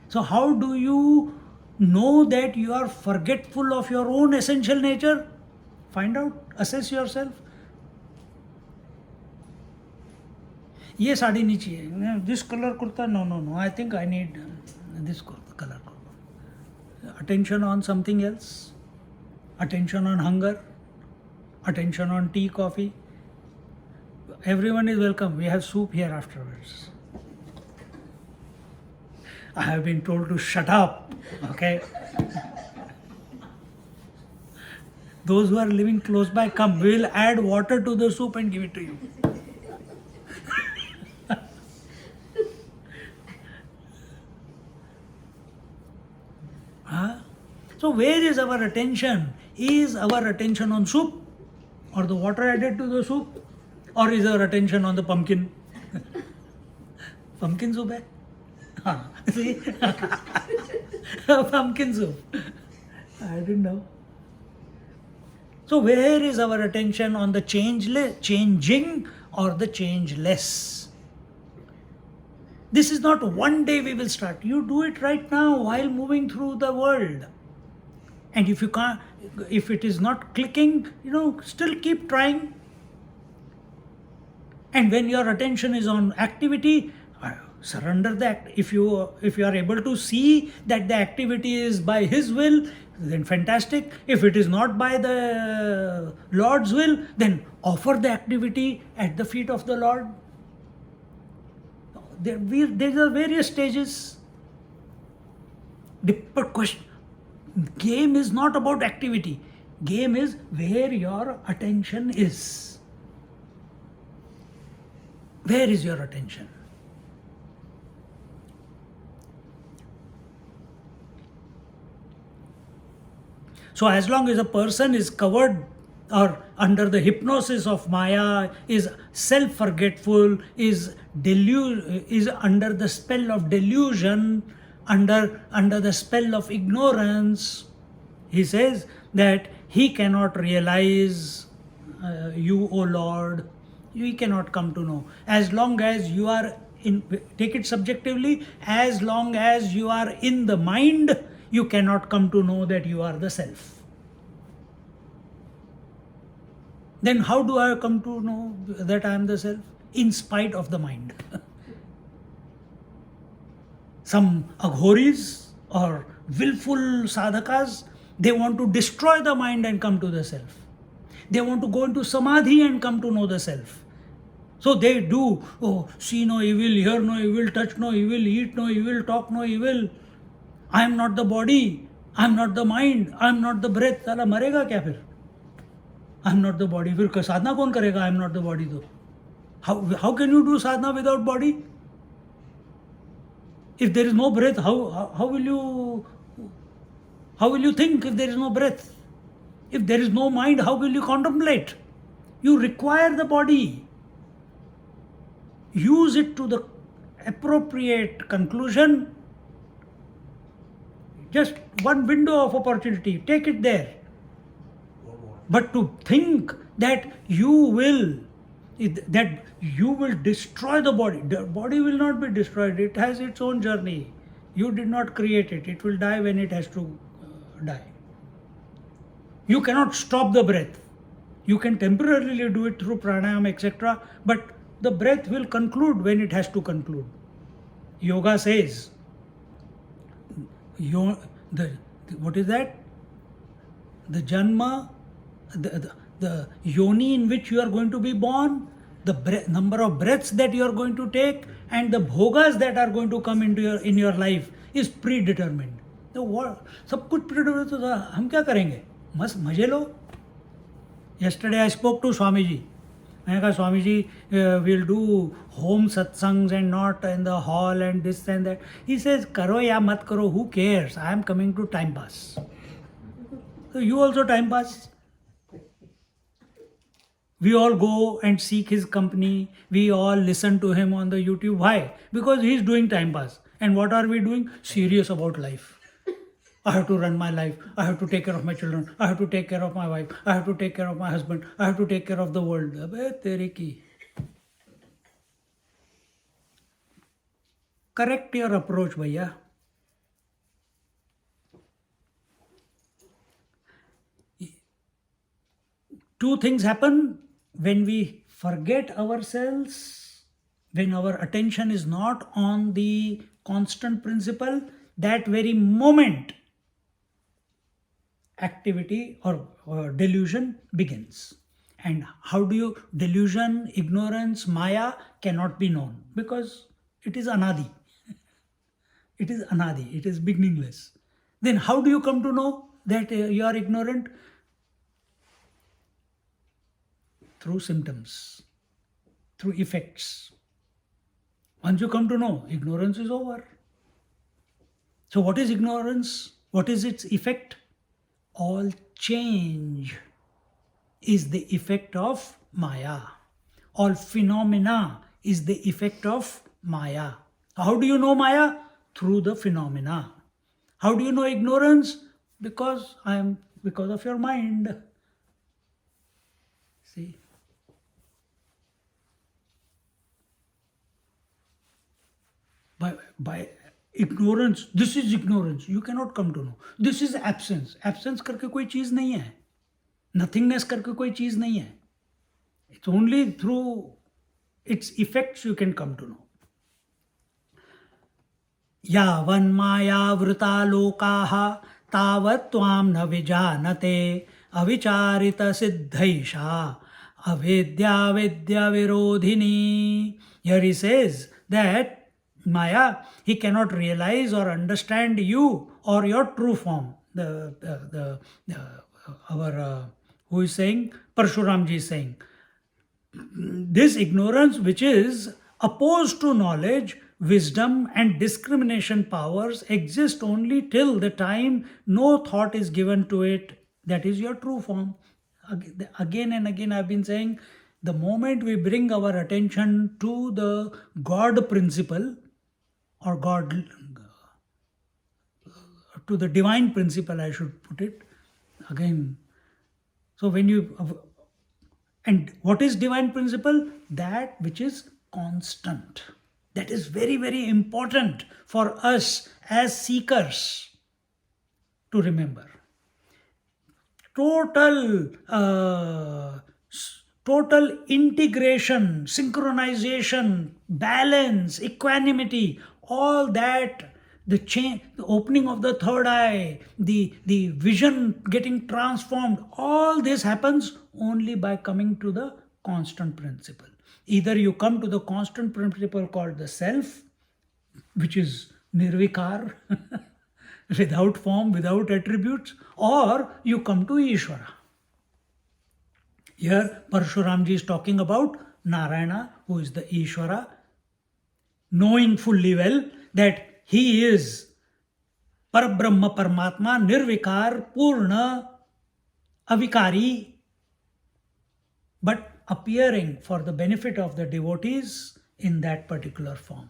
Speaker 2: So how do you know that you are forgetful of your own essential nature? Find out, assess yourself. ये साड़ी नहीं चाहिए, this color kurta, no, I think I need this color kurta. Attention on something else, attention on hunger, attention on tea, coffee. Everyone is welcome. We have soup here afterwards. I have been told to shut up. Okay. Those who are living close by, come. We will add water to the soup and give it to you. So where is our attention? Is our attention on soup, or the water added to the soup, or is our attention on the pumpkin? Pumpkin soup hai? See? Pumpkin soup. I didn't know. So where is our attention, on the changing or the changeless? This is not one day we will start. You do it right now while moving through the world. And if you can't, if it is not clicking, still keep trying. And when your attention is on activity, surrender that. If you are able to see that the activity is by His will, then fantastic. If it is not by the Lord's will, then offer the activity at the feet of the Lord. There are various stages. But question, game is not about activity. Game is where your attention is. Where is your attention? So as long as a person is covered or under the hypnosis of Maya, is self-forgetful, is under the spell of delusion, under the spell of ignorance, he says that he cannot realize you, O Lord. You cannot come to know. As long as you are take it subjectively, as long as you are in the mind, you cannot come to know that you are the self. Then how do I come to know that I am the self? In spite of the mind. Some aghoris or willful sadhakas, they want to destroy the mind and come to the self. They want to go into samadhi and come to know the self. So they do, oh, see no evil, hear no evil, touch no evil, eat no evil, talk no evil. I am not the body, I am not the mind, I am not the breath. साला मरेगा क्या फिर? I am not the body. फिर साधना कौन करेगा? I am not the body तो. How can you do sadhana without body? If there is no breath, how will you think if there is no breath? If there is no mind, how will you contemplate? You require the body. Use it to the appropriate conclusion. Just one window of opportunity, take it there. But to think that you will destroy the body will not be destroyed. It has its own journey. You did not create it. It will die when it has to die. You cannot stop the breath. You can temporarily do it through pranayama, etc. But the breath will conclude when it has to conclude. Yoga says, what is that? The janma, the yoni in which you are going to be born, the number of breaths that you are going to take, and the bhogas that are going to come into in your life is predetermined. सब कुछ predetermined तो हम क्या करेंगे? मस्त मजे लो. Yesterday I spoke to Swami ji. मैंने कहा Swami ji, we'll do home satsangs and not in the hall and this and that. He says, करो या मत करो, who cares? I am coming to time pass. So you also time pass. We all go and seek his company. We all listen to him on the YouTube. Why? Because he is doing time pass. And what are we doing? Serious about life. I have to run my life. I have to take care of my children. I have to take care of my wife. I have to take care of my husband. I have to take care of the world. Abhe tere ki. Correct your approach, bhaiya. Two things happen when we forget ourselves, when our attention is not on the constant principle. That very moment, activity or delusion begins. And how do you, delusion, ignorance, maya cannot be known because it is anadi. It is anadi, it is beginningless. Then how do you come to know that you are ignorant? Through symptoms, through effects. Once you come to know, ignorance is over. So what is ignorance? What is its effect? All change is the effect of maya. All phenomena is the effect of maya. How do you know maya? Through the phenomena. How do you know ignorance? Because of your mind. See? By ignorance, this is ignorance, you cannot come to know. This is absence. Absence करके कोई चीज नहीं है. Nothingness करके कोई चीज नहीं है. It's only through its effects you can come to know. यावन् मायावृता लोकाः तावत् त्वां न विजानते अविचारित सिद्धैषा अविद्या विद्या विरोधिनी. Here he says that Maya, he cannot realize or understand you or your true form. Who is saying? Parashuram ji is saying. This ignorance which is opposed to knowledge, wisdom and discrimination powers exist only till the time no thought is given to it. That is your true form. Again and again I have been saying, the moment we bring our attention to the God principle, or God, to the divine principle, I should put it again. So when you, and what is divine principle? That which is constant. That is very, very important for us as seekers to remember. Total integration, synchronization, balance, equanimity, all that the change, the opening of the third eye, the vision getting transformed, all this happens only by coming to the constant principle. Either you come to the constant principle called the self, which is nirvikar, without form, without attributes, or you come to Ishvara. Here, Parashuram ji is talking about Narayana, who is the Ishvara, knowing fully well that he is Parabrahma Paramatma, Nirvikar, Purna, Avikari, but appearing for the benefit of the devotees in that particular form.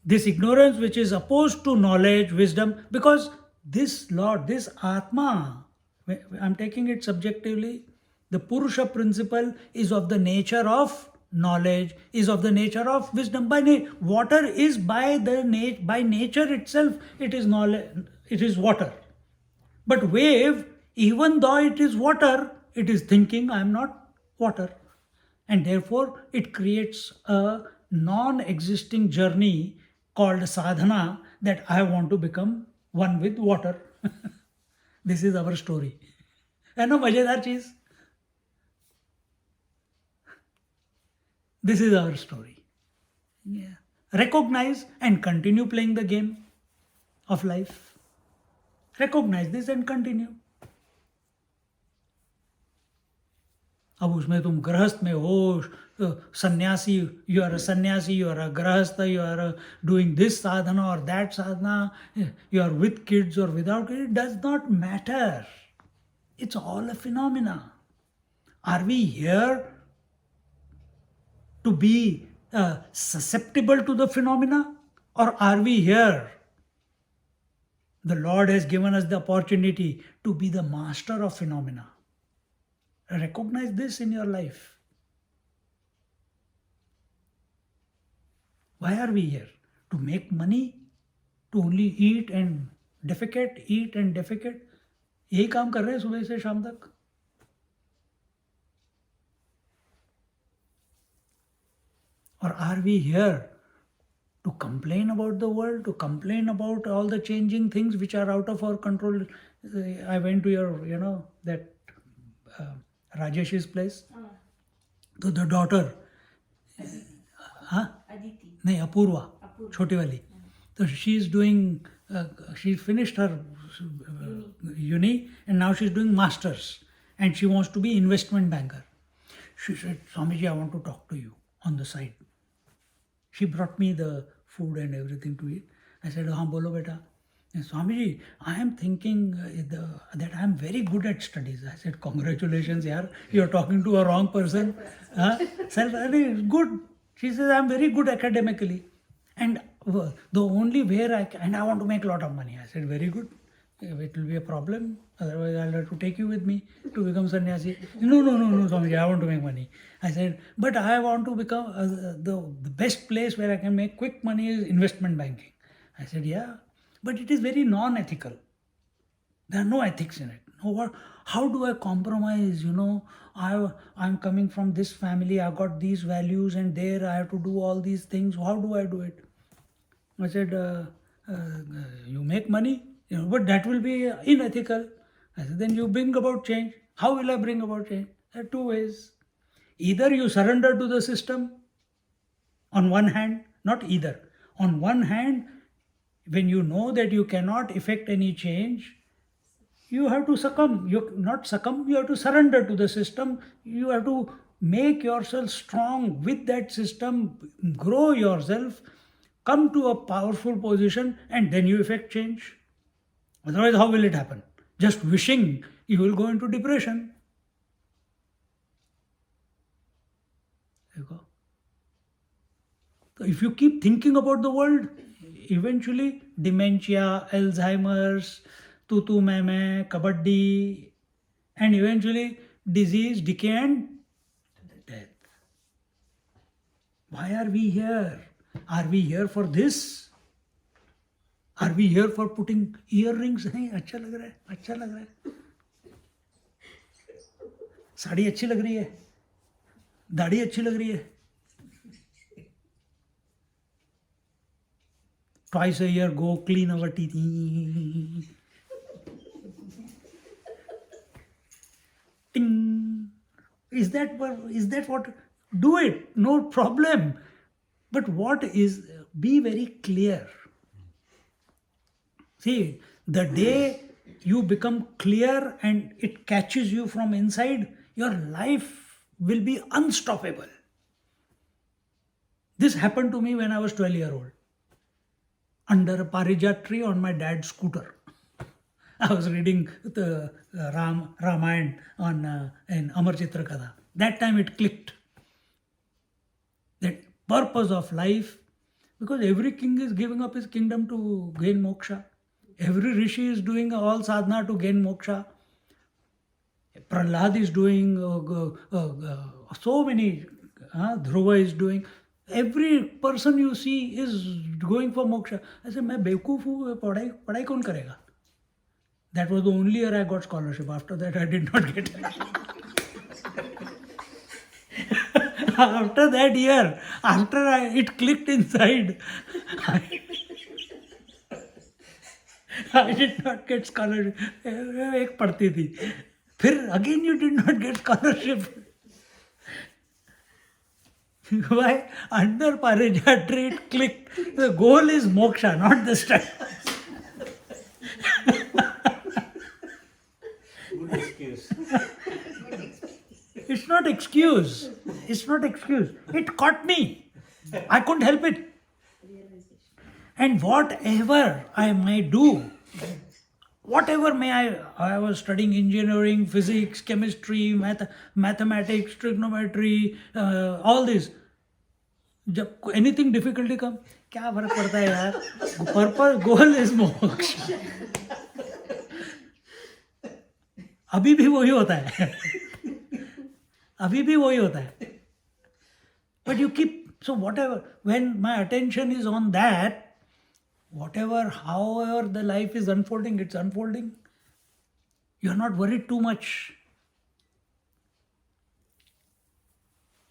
Speaker 2: This ignorance which is opposed to knowledge, wisdom, because this Lord, this Atma, I'm taking it subjectively, the Purusha principle is of the nature of knowledge, is of the nature of wisdom. Water is by nature itself, it is knowledge, it is water. But wave, even though it is water, it is thinking, I am not water. And therefore, it creates a non-existing journey called sadhana, that I want to become one with water. This is our story. And no majedar cheez. This is our story. Yeah. Recognize and continue playing the game of life. Recognize this and continue. अब उसमें तुम गृहस्थ में हो, सन्यासी, you are a sannyasi, you are a grahastha, you are doing this sadhana or that sadhana, you are with kids or without kids, it does not matter. It's all a phenomena. Are we here to be susceptible to the phenomena, or are we here? The Lord has given us the opportunity to be the master of phenomena. Recognize this in your life. Why are we here? To make money? To only eat and defecate, eat and defecate? यही काम कर रहे हैं सुबह से शाम तक. Or are we here to complain about the world, to complain about all the changing things which are out of our control? I went to your, that Rajesh's place. So the daughter,
Speaker 3: Aditi.
Speaker 2: नहीं अपूर्वा, छोटी वाली. So she is doing, she finished her uni and now she is doing masters and she wants to be investment banker. She said, Swamiji, I want to talk to you on the side. She brought me the food and everything to eat. I said, हाँ बोलो बेटा. And Swamiji, I am thinking that I am very good at studies. I said, congratulations, yaar, you are talking to a wrong person. Good. She says, I am very good academically. And the only where and I want to make a lot of money. I said, very good. It will be a problem. Otherwise, I'll have to take you with me to become sannyasi. No, Swamiji, I want to make money. I said, but I want to become, the best place where I can make quick money is investment banking. I said, yeah, but it is very non-ethical. There are no ethics in it. How do I compromise? I'm coming from this family, I've got these values, and there I have to do all these things. How do I do it? I said, you make money, but that will be unethical. I said, then you bring about change. How will I bring about change? There are two ways. Either you surrender to the system, on one hand, not either. On one hand, when you know that you cannot effect any change, you have to succumb. You not succumb, you have to surrender to the system. You have to make yourself strong with that system, grow yourself, come to a powerful position, and then you effect change. Otherwise, how will it happen? Just wishing, you will go into depression. So if you keep thinking about the world, eventually dementia, Alzheimer's, tutu meme, kabaddi, and eventually disease, decay, and death. Why are we here? Are we here for this? Are we here for putting earrings? नहीं अच्छा लग रहा है, अच्छा लग रहा है. साड़ी अच्छी लग रही है, दाढ़ी अच्छी लग रही है. twice a year go clean our teeth. Ting. Is that what? Do it, no problem. But what is, be very clear. See, the day you become clear and it catches you from inside, your life will be unstoppable. This happened to me when I was 12-year-old, under a parijat tree on my dad's scooter. I was reading the Ramayana in Amar Chitra Katha. That time it clicked. That purpose of life, because every king is giving up his kingdom to gain moksha. Every rishi is doing all sadhana to gain moksha. Prahlad is doing, so many, Dhruva is doing. Every person you see is going for moksha. I said, मैं बेवकूफ हूँ, पढ़ाई कौन करेगा? That was the only year I got scholarship. After that, I did not get it. After that year, it clicked inside, I did not get scholarship. एक पढ़ती थी. फिर again you did not get scholarship. Why? Under Parijat it clicked. The goal is moksha, not the study.
Speaker 3: Good excuse.
Speaker 2: It's not excuse. It's not excuse. It caught me. I couldn't help it. And whatever I might do, whatever I was studying engineering, physics, chemistry, mathematics, trigonometry, all this. जब anything difficulty come, क्या फर्क पड़ता है यार? Purpose, goal is moksha. अभी भी वही होता है. अभी भी वही होता है. But you keep, so whatever, when my attention is on that, whatever, however the life is unfolding, it's unfolding. You're not worried too much.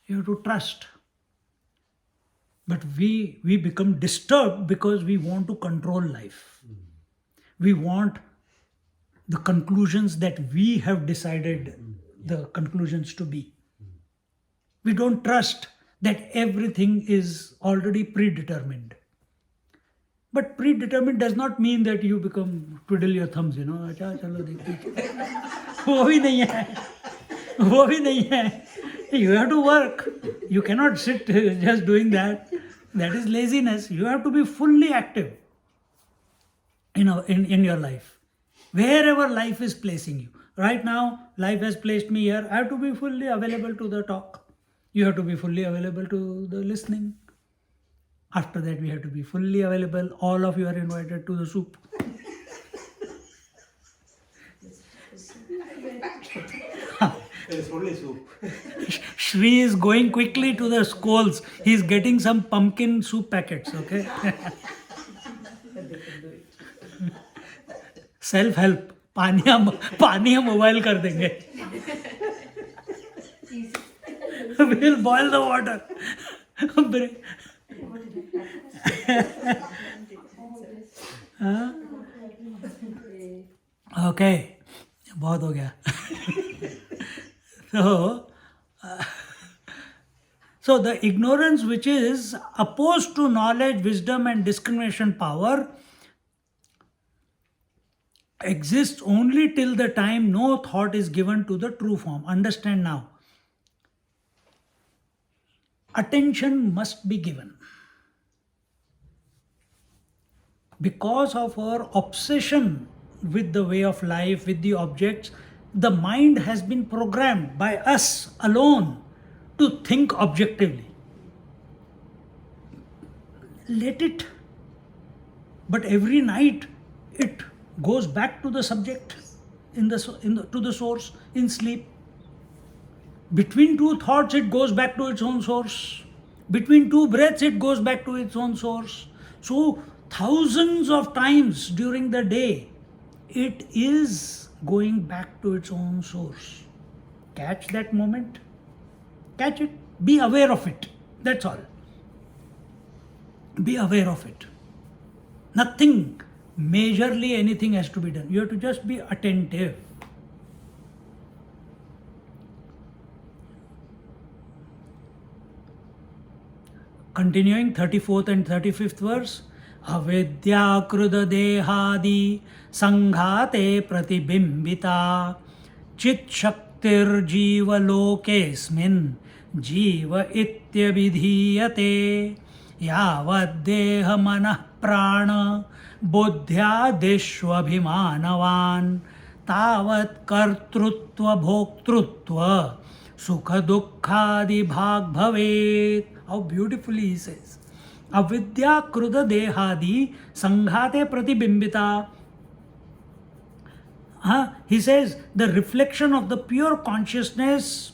Speaker 2: You have to trust. But we become disturbed because we want to control life. We want the conclusions that we have decided the conclusions to be. We don't trust that everything is already predetermined. But predetermined does not mean that you become twiddle your thumbs, अच्छा चलो देखिए. वो भी नहीं है. वो भी नहीं है. You have to work. You cannot sit just doing that. That is laziness. You have to be fully active in your life. Wherever life is placing you. Right now, life has placed me here. I have to be fully available to the talk. You have to be fully available to the listening. After that, we have to be fully available. All of you are invited to the soup.
Speaker 3: There is only soup.
Speaker 2: Shri is going quickly to the schools. He is getting some pumpkin soup packets, okay? Self-help. पानी हम mobile कर देंगे. We'll boil the water. Okay, बहुत हो गया. So the ignorance which is opposed to knowledge, wisdom and discrimination power exists only till the time no thought is given to the true form. Understand now. Attention must be given. Because of our obsession with the way of life, with the objects, the mind has been programmed by us alone to think objectively. Let it. But every night it goes back to the subject, to the source, in sleep. Between two thoughts, it goes back to its own source. Between two breaths, it goes back to its own source. So, thousands of times during the day, it is going back to its own source. Catch that moment. Catch it. Be aware of it. That's all. Be aware of it. Nothing majorly anything has to be done. You have to just be attentive. Continuing 34th and 35th verse. Avidya kruda dehadi sanghate pratibimbita chit shaktir jiva lokesmin jiva ityabhidhiyate yavad deha manah prana buddhya dishvabhimanavan tavat kartrutva bhoktrutva sukha dukkhadi bhag bhavet. How beautifully he says. Avidya kruda dehadi sanghate pratibimbita. He says the reflection of the pure consciousness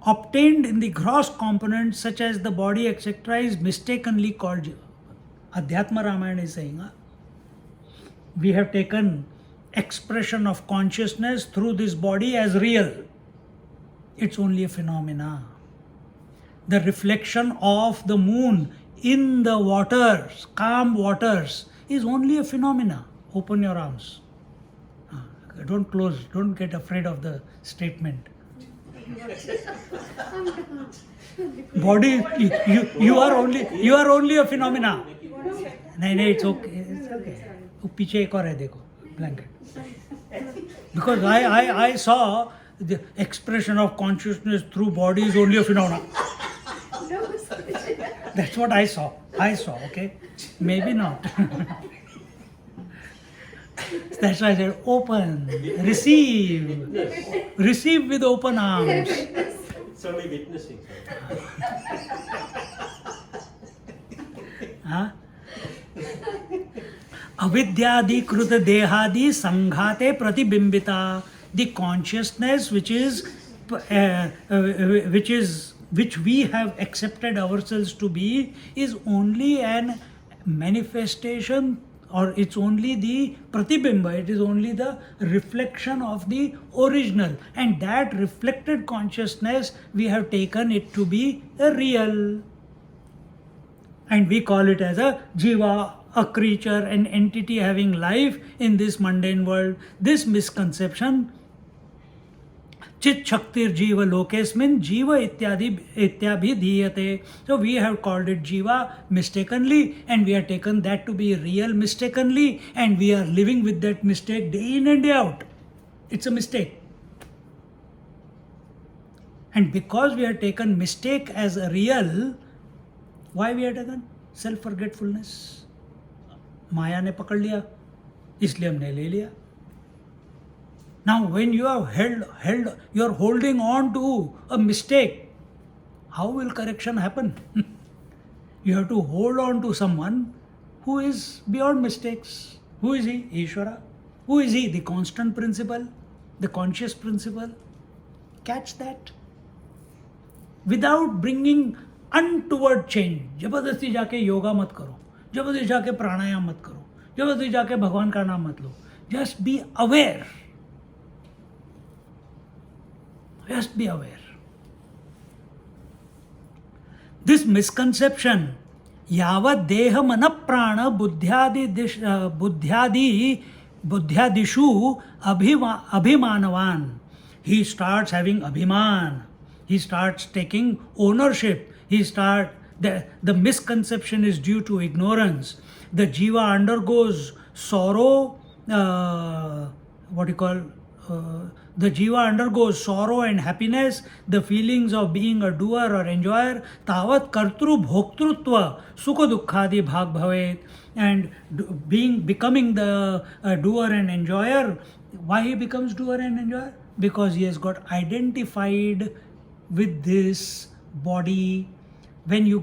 Speaker 2: obtained in the gross components such as the body etc. is mistakenly called. Adhyatma Ramayana is saying, we have taken expression of consciousness through this body as real. It's only a phenomena. The reflection of the moon in the waters, calm waters, is only a phenomena. Open your arms. Don't close. Don't get afraid of the statement. Body, you are only a phenomena. No, it's okay. It's okay. पीछे एक और है देखो blanket. Because I saw the expression of consciousness through body is only a phenomena. That's what I saw, okay? Maybe not. That's why I said open, receive with open arms.
Speaker 3: It's only witnessing.
Speaker 2: Avidyadi kruta dehadi sanghate pratibimbita. The consciousness which we have accepted ourselves to be is only an manifestation, or it's only the pratibimba, it is only the reflection of the original, and that reflected consciousness we have taken it to be a real, and we call it as a jiva, a creature, an entity having life in this mundane world. This misconception, Chit Shaktir Jiva Lokesmin Jiva Ityabhidhiyate. So we have called it Jiva mistakenly, and we have taken that to be real mistakenly, and we are living with that mistake day in and day out. It's a mistake. And because we have taken mistake as a real, why we have taken? Self-forgetfulness. Maya ने पकड़ लिया, इसलिए हमने ले लिया. Now, when you are you are holding on to a mistake, how will correction happen? You have to hold on to someone who is beyond mistakes. Who is he? Ishvara. Who is he? The constant principle, the conscious principle. Catch that. Without bringing untoward change. जबरदस्ती जाके योगा मत करो, जबरदस्ती जाके प्राणायाम मत करो, जबरदस्ती जाके भगवान का नाम मत लो. Just be aware. Just be aware. This misconception, yavat deha mana prana buddhyadishu abhimanavan. He starts having abhiman. He starts taking ownership. The misconception is due to ignorance. The jiva undergoes sorrow, the jiva undergoes sorrow and happiness, the feelings of being a doer or enjoyer, tavat kartru bhoktrutva sukha dukkhadi bhag bhavet, and becoming the doer and enjoyer. Why he becomes doer and enjoyer? Because he has got identified with this body. When you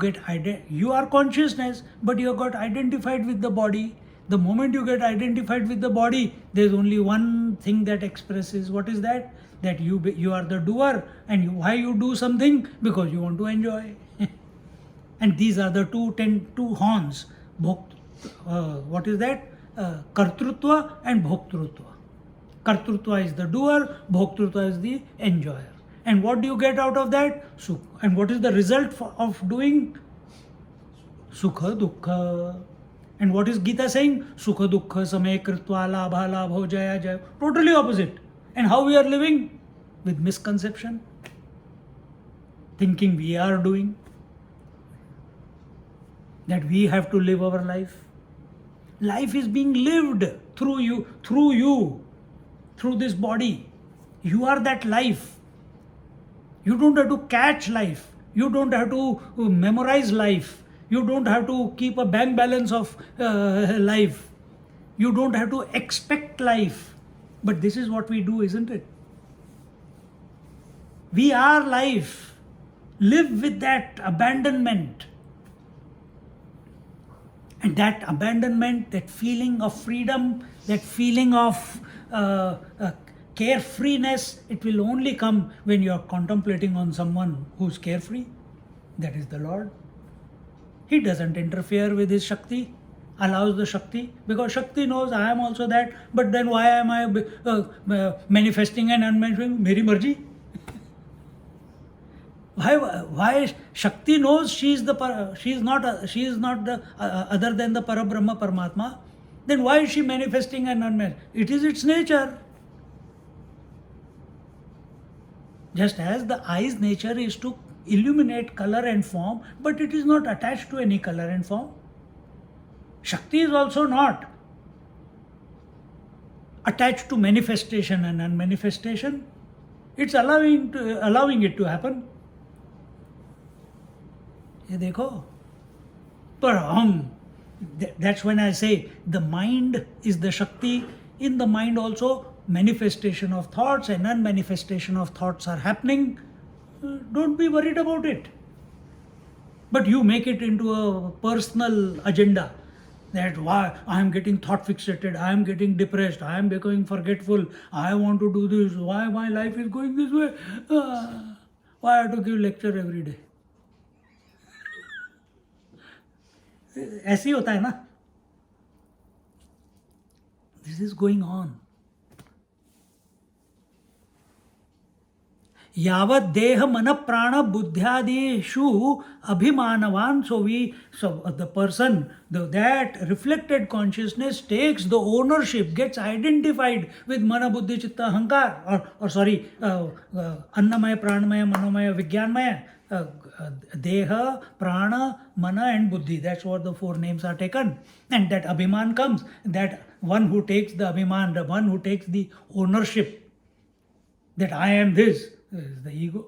Speaker 2: are consciousness, but you have got identified with the body. The moment you get identified with the body, there is only one thing that expresses. What is that? That you are the doer, and why you do something? Because you want to enjoy. And these are the two horns. What is that? Kartrutva and Bhoktrutva. Kartrutva is the doer, Bhoktrutva is the enjoyer. And what do you get out of that? Sukha. And what is the result of doing? Sukha, dukkha. And what is Gita saying? Sukha dukkha same kritva labha labho jaya jaya. Totally opposite. And how we are living? With misconception. Thinking we are doing. That we have to live our life. Life is being lived through you, through this body. You are that life. You don't have to catch life. You don't have to memorize life. You don't have to keep a bank balance of life. You don't have to expect life. But this is what we do, isn't it? We are life. Live with that abandonment. And that abandonment, that feeling of freedom, that feeling of carefreeness, it will only come when you are contemplating on someone who's carefree. That is the Lord. He doesn't interfere with his Shakti, allows the Shakti, because Shakti knows I am also that, but then why am I manifesting and unmanifesting? Meri marji. Why Shakti knows she is not the other than the Parabrahma Paramatma, then why is she manifesting and unmanifesting? It is its nature. Just as the eye's nature is to illuminate color and form, but it is not attached to any color and form. Shakti is also not attached to manifestation and unmanifestation. It's allowing it to happen. ये देखो, पर that's when I say the mind is the Shakti. In the mind also manifestation of thoughts and unmanifestation of thoughts are happening. Don't be worried about it. But you make it into a personal agenda. That why I am getting thought fixated, I am getting depressed, I am becoming forgetful, I want to do this, why my life is going this way, why I have to give lecture every day. ऐसे ही होता है ना. This is going on. यावत देह मन प्राण बुद्ध्यादिषु अभिमानवान. So the person, that reflected consciousness takes the ownership, gets identified with mana buddhi chitta ahankar, or sorry, annamaya pranamaya manomaya vijnanmaya. Deha, Prana, Mana and Buddhi. That's what the four names are taken. And that Abhiman comes. That one who takes the Abhiman, the one who takes the ownership, that I am this, is the ego.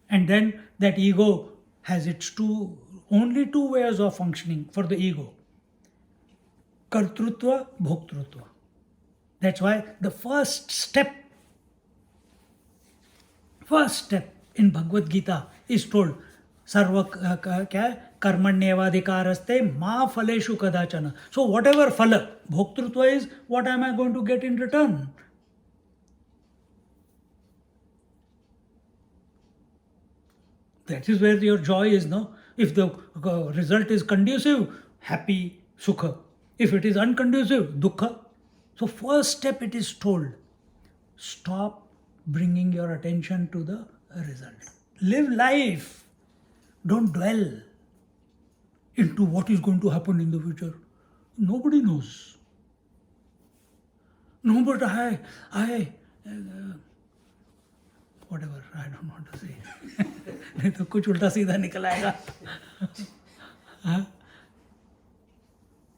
Speaker 2: And then that ego has its only two ways of functioning for the ego. Kartrutva, Bhoktrutva. That's why the first step in Bhagavad Gita is told, Sarva karmanyevadhikaraste ma phaleshu kadachana. So whatever phala, bhoktrutva is, what am I going to get in return? That is where your joy is, no? If the result is conducive, happy, sukha. If it is unconducive, dukkha. So first step it is told, stop bringing your attention to the result. Live life. Don't dwell into what is going to happen in the future. Nobody knows. No, but whatever, I don't want to say. नहीं तो कुछ उल्टा सीधा निकल आएगा.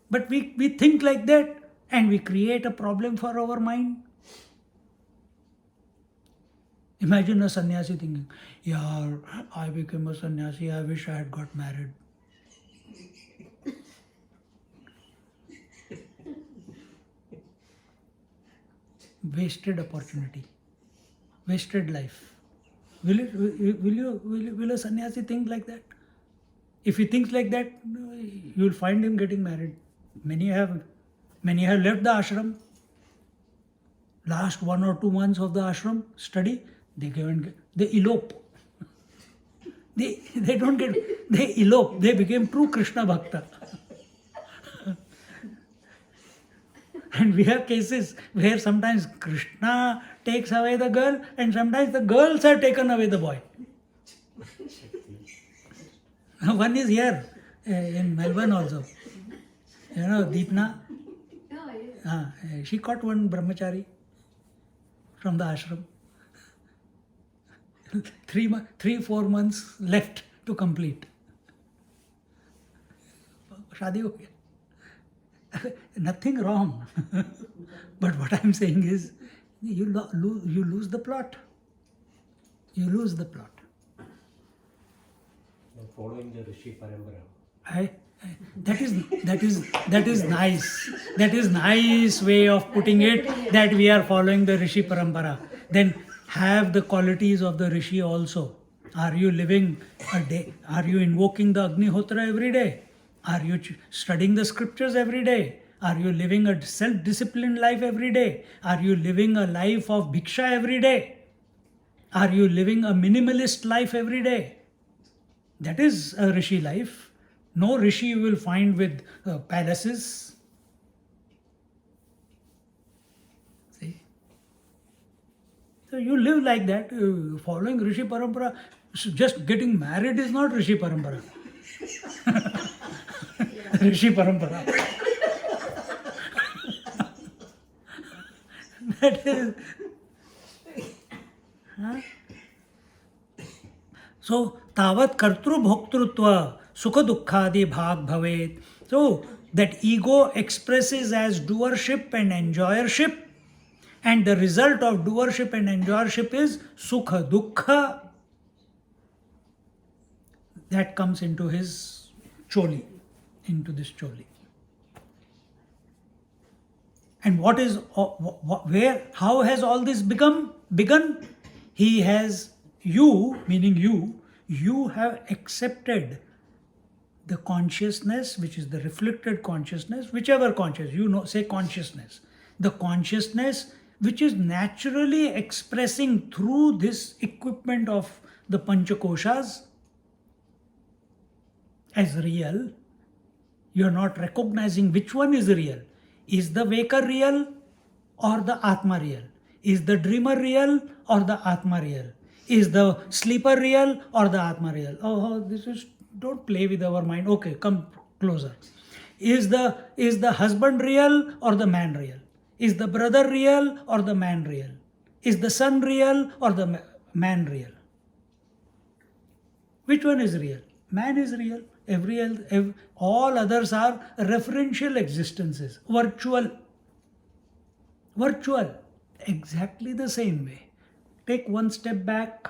Speaker 2: But we think like that and we create a problem for our mind. Imagine a sannyasi thinking, yaar, I became a sannyasi, I wish I had got married. Wasted opportunity, wasted life. Will a sannyasi think like that? If he thinks like that, you will find him getting married. Many have left the ashram. Last 1 or 2 months of the ashram study, they elope. They elope. They became true Krishna Bhakta. And we have cases where sometimes Krishna takes away the girl and sometimes the girls have taken away the boy. One is here in Melbourne also. You know Deepna?
Speaker 4: Oh, yeah.
Speaker 2: She caught one brahmachari from the ashram. 3-4 months left to complete. Shadi ho gaya. Nothing wrong. But what I'm saying is, you lose the plot. You lose the plot.
Speaker 3: You're following the Rishi Parampara.
Speaker 2: That is nice. That is nice way of putting it, that we are following the Rishi Parampara. Then have the qualities of the Rishi also. Are you living a day? Are you invoking the Agnihotra every day? Are you studying the scriptures every day? Are you living a self-disciplined life every day? Are you living a life of bhiksha every day? Are you living a minimalist life every day? That is a Rishi life. No Rishi you will find with palaces. See? So you live like that, following Rishi Parampara. Just getting married is not Rishi Parampara. Rishi Parampara. That is. So, tavat kartru bhoktrutva sukha dukkhadi bhag bhavet. So, that ego expresses as doership and enjoyership, and the result of doership and enjoyership is sukha dukkha. That comes into his choli, into this choli. And what is, where, how has all this begun? He has, you, meaning you have accepted the consciousness, which is the reflected consciousness, whichever consciousness, say consciousness. The consciousness which is naturally expressing through this equipment of the Panchakoshas as real. You are not recognizing which one is real. Is the waker real or the Atma real? Is the dreamer real or the Atma real? Is the sleeper real or the Atma real? Oh, this is, don't play with our mind. Okay, come closer. Is the husband real or the man real? Is the brother real or the man real? Is the son real or the man real? Which one is real? Man is real. All others are referential existences, virtual. Exactly the same way. Take one step back.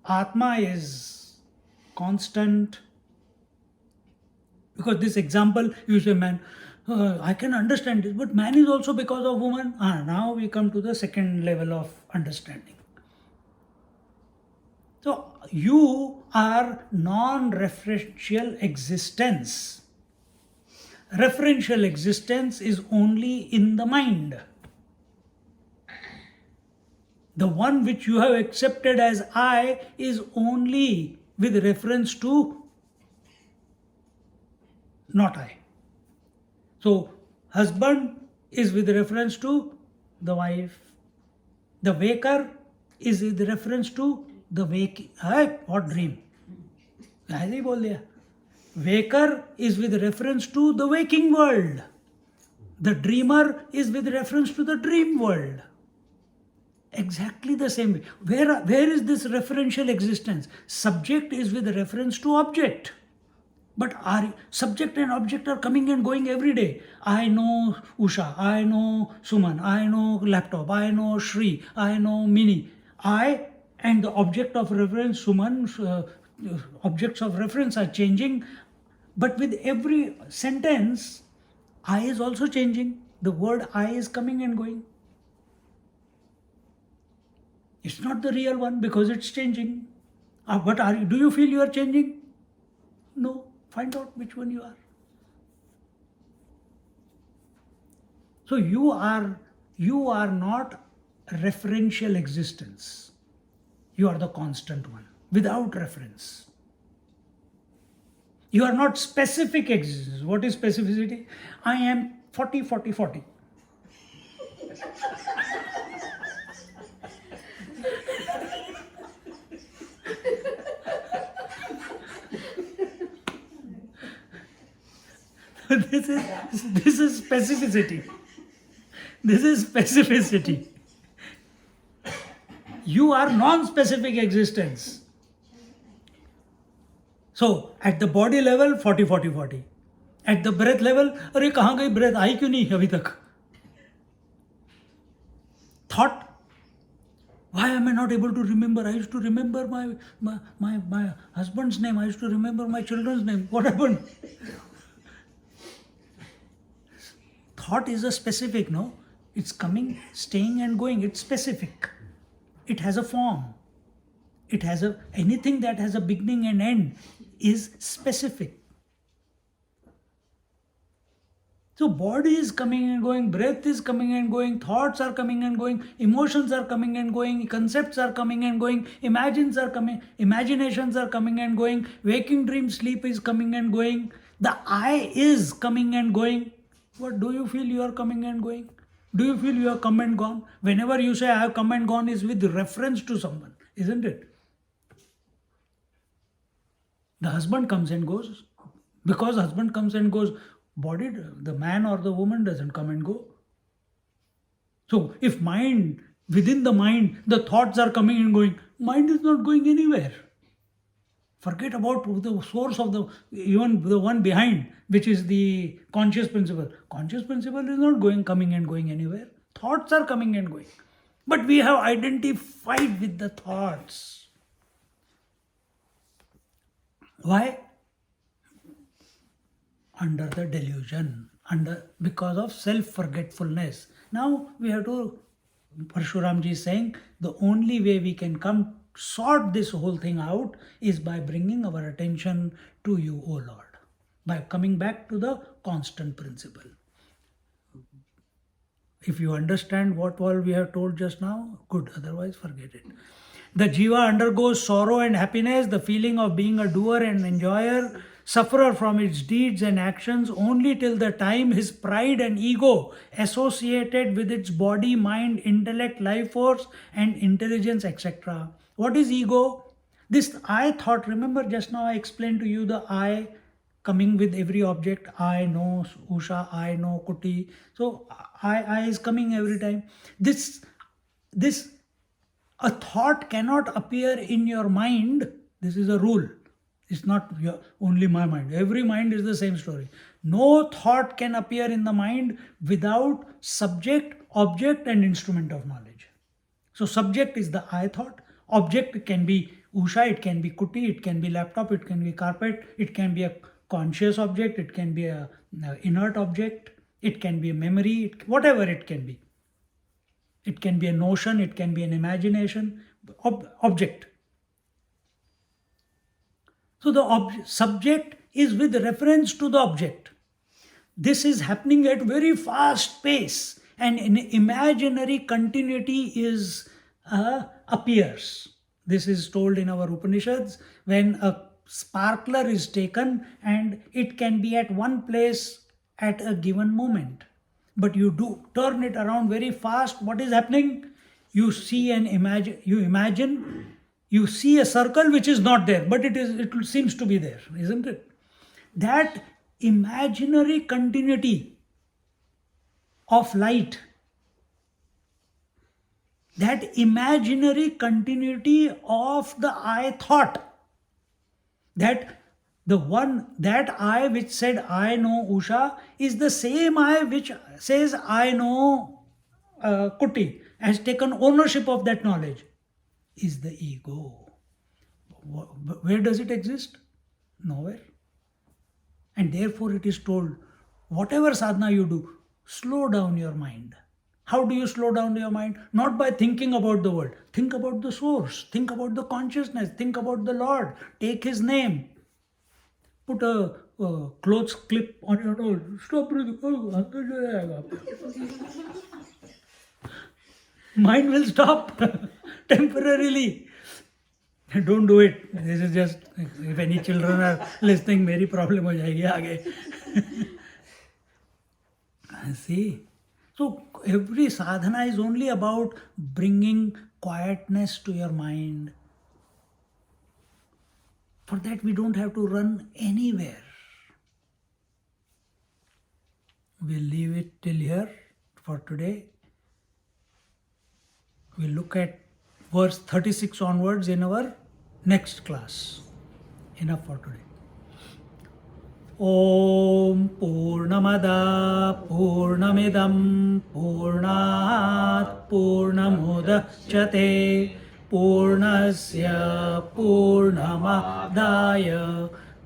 Speaker 2: Atma is constant. Because this example, you say, man, I can understand this, but man is also because of woman. Now we come to the second level of understanding. So, you are non-referential existence. Referential existence is only in the mind. The one which you have accepted as I is only with reference to not I. So, husband is with reference to the wife. The waker is with reference to the waking. What dream? ऐसे ही बोल दिया. Waker is with reference to the waking world. The dreamer is with reference to the dream world. Exactly the same way. Where is this referential existence? Subject is with reference to object. But subject and object are coming and going every day. I know Usha, I know Suman, I know laptop, I know Shri, I know Mini. I and the object of reference, Suman, objects of reference are changing. But with every sentence, I is also changing. The word I is coming and going. It's not the real one because it's changing. But do you feel you are changing? No. Find out which one you are. So you are not referential existence. You are the constant one, without reference. You are not specific existence. What is specificity? I am 40, 40, 40. this is specificity. This is specificity. You are non-specific existence. So at the body level 40 40 40. At the breath level, अरे कहाँ गई breath, आई क्यों नहीं अभी तक? Thought, why am I not able to remember? I used to remember my husband's name. I used to remember my children's name. What happened? Thought is a specific, no? It's coming, staying and going. It's specific. It has a form. It has anything that has a beginning and end is specific. So body is coming and going, breath is coming and going, thoughts are coming and going, emotions are coming and going, concepts are coming and going, imaginations are coming and going, waking dream sleep is coming and going, the I is coming and going. What do you feel you are coming and going? Do you feel you are come and gone? Whenever you say I have come and gone is with reference to someone, isn't it? The husband comes and goes. Because husband comes and goes, body, the man or the woman doesn't come and go. So if mind, within the mind, the thoughts are coming and going, mind is not going anywhere. Forget about the source of even the one behind, which is the conscious principle. Conscious principle is not coming and going anywhere. Thoughts are coming and going. But we have identified with the thoughts. Why? Under the delusion, because of self-forgetfulness. Now we have to, Parashuramji is saying, the only way we can sort this whole thing out is by bringing our attention to you, O Lord, by coming back to the constant principle. If you understand what all we have told just now, good, otherwise forget it. The jiva undergoes sorrow and happiness, the feeling of being a doer and enjoyer, sufferer from its deeds and actions only till the time his pride and ego associated with its body, mind, intellect, life force and intelligence, etc. What is ego? This I thought, remember just now I explained to you the I coming with every object. I know Usha, I know Kuti. So I is coming every time. This a thought cannot appear in your mind. This is a rule. It's not only my mind. Every mind is the same story. No thought can appear in the mind without subject, object and instrument of knowledge. So subject is the I thought. Object can be Usha, it can be Kuti, it can be laptop, it can be carpet, it can be a conscious object, it can be a inert object, it can be a memory, whatever it can be. It can be a notion, it can be an imagination, object. So the subject is with reference to the object. This is happening at very fast pace and an imaginary continuity appears. This is told in our Upanishads when a sparkler is taken and it can be at one place at a given moment. But you do turn it around very fast. What is happening? You see you see a circle which is not there, but it seems to be there, isn't it? That imaginary continuity of light, that imaginary continuity of the I thought, that I which said I know Usha is the same I which says I know Kuti, has taken ownership of that knowledge, is the ego. Where does it exist? Nowhere. And therefore it is told, whatever sadhana you do, slow down your mind. How do you slow down your mind? Not by thinking about the world. Think about the source. Think about the consciousness. Think about the Lord. Take His name. Put a clothes clip on your nose. Stop breathing. Mind will stop temporarily. Don't do it. This is just, if any children are listening, meri problem ho jayegi aage. See? So every sadhana is only about bringing quietness to your mind. For that we don't have to run anywhere. we'll leave it till here for today. We'll look at verse 36 onwards in our next class. Enough for today. Om Purnamada Purnamidam Purnat Purnamudachyate Purnasya Purnamadaya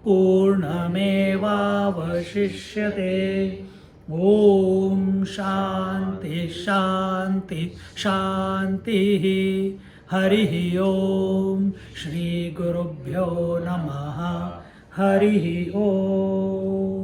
Speaker 2: Purnamevavashishyate. Om Shanti Shanti Shanti. Harihi Om Shri Gurubhyo Namaha. Harihi Om.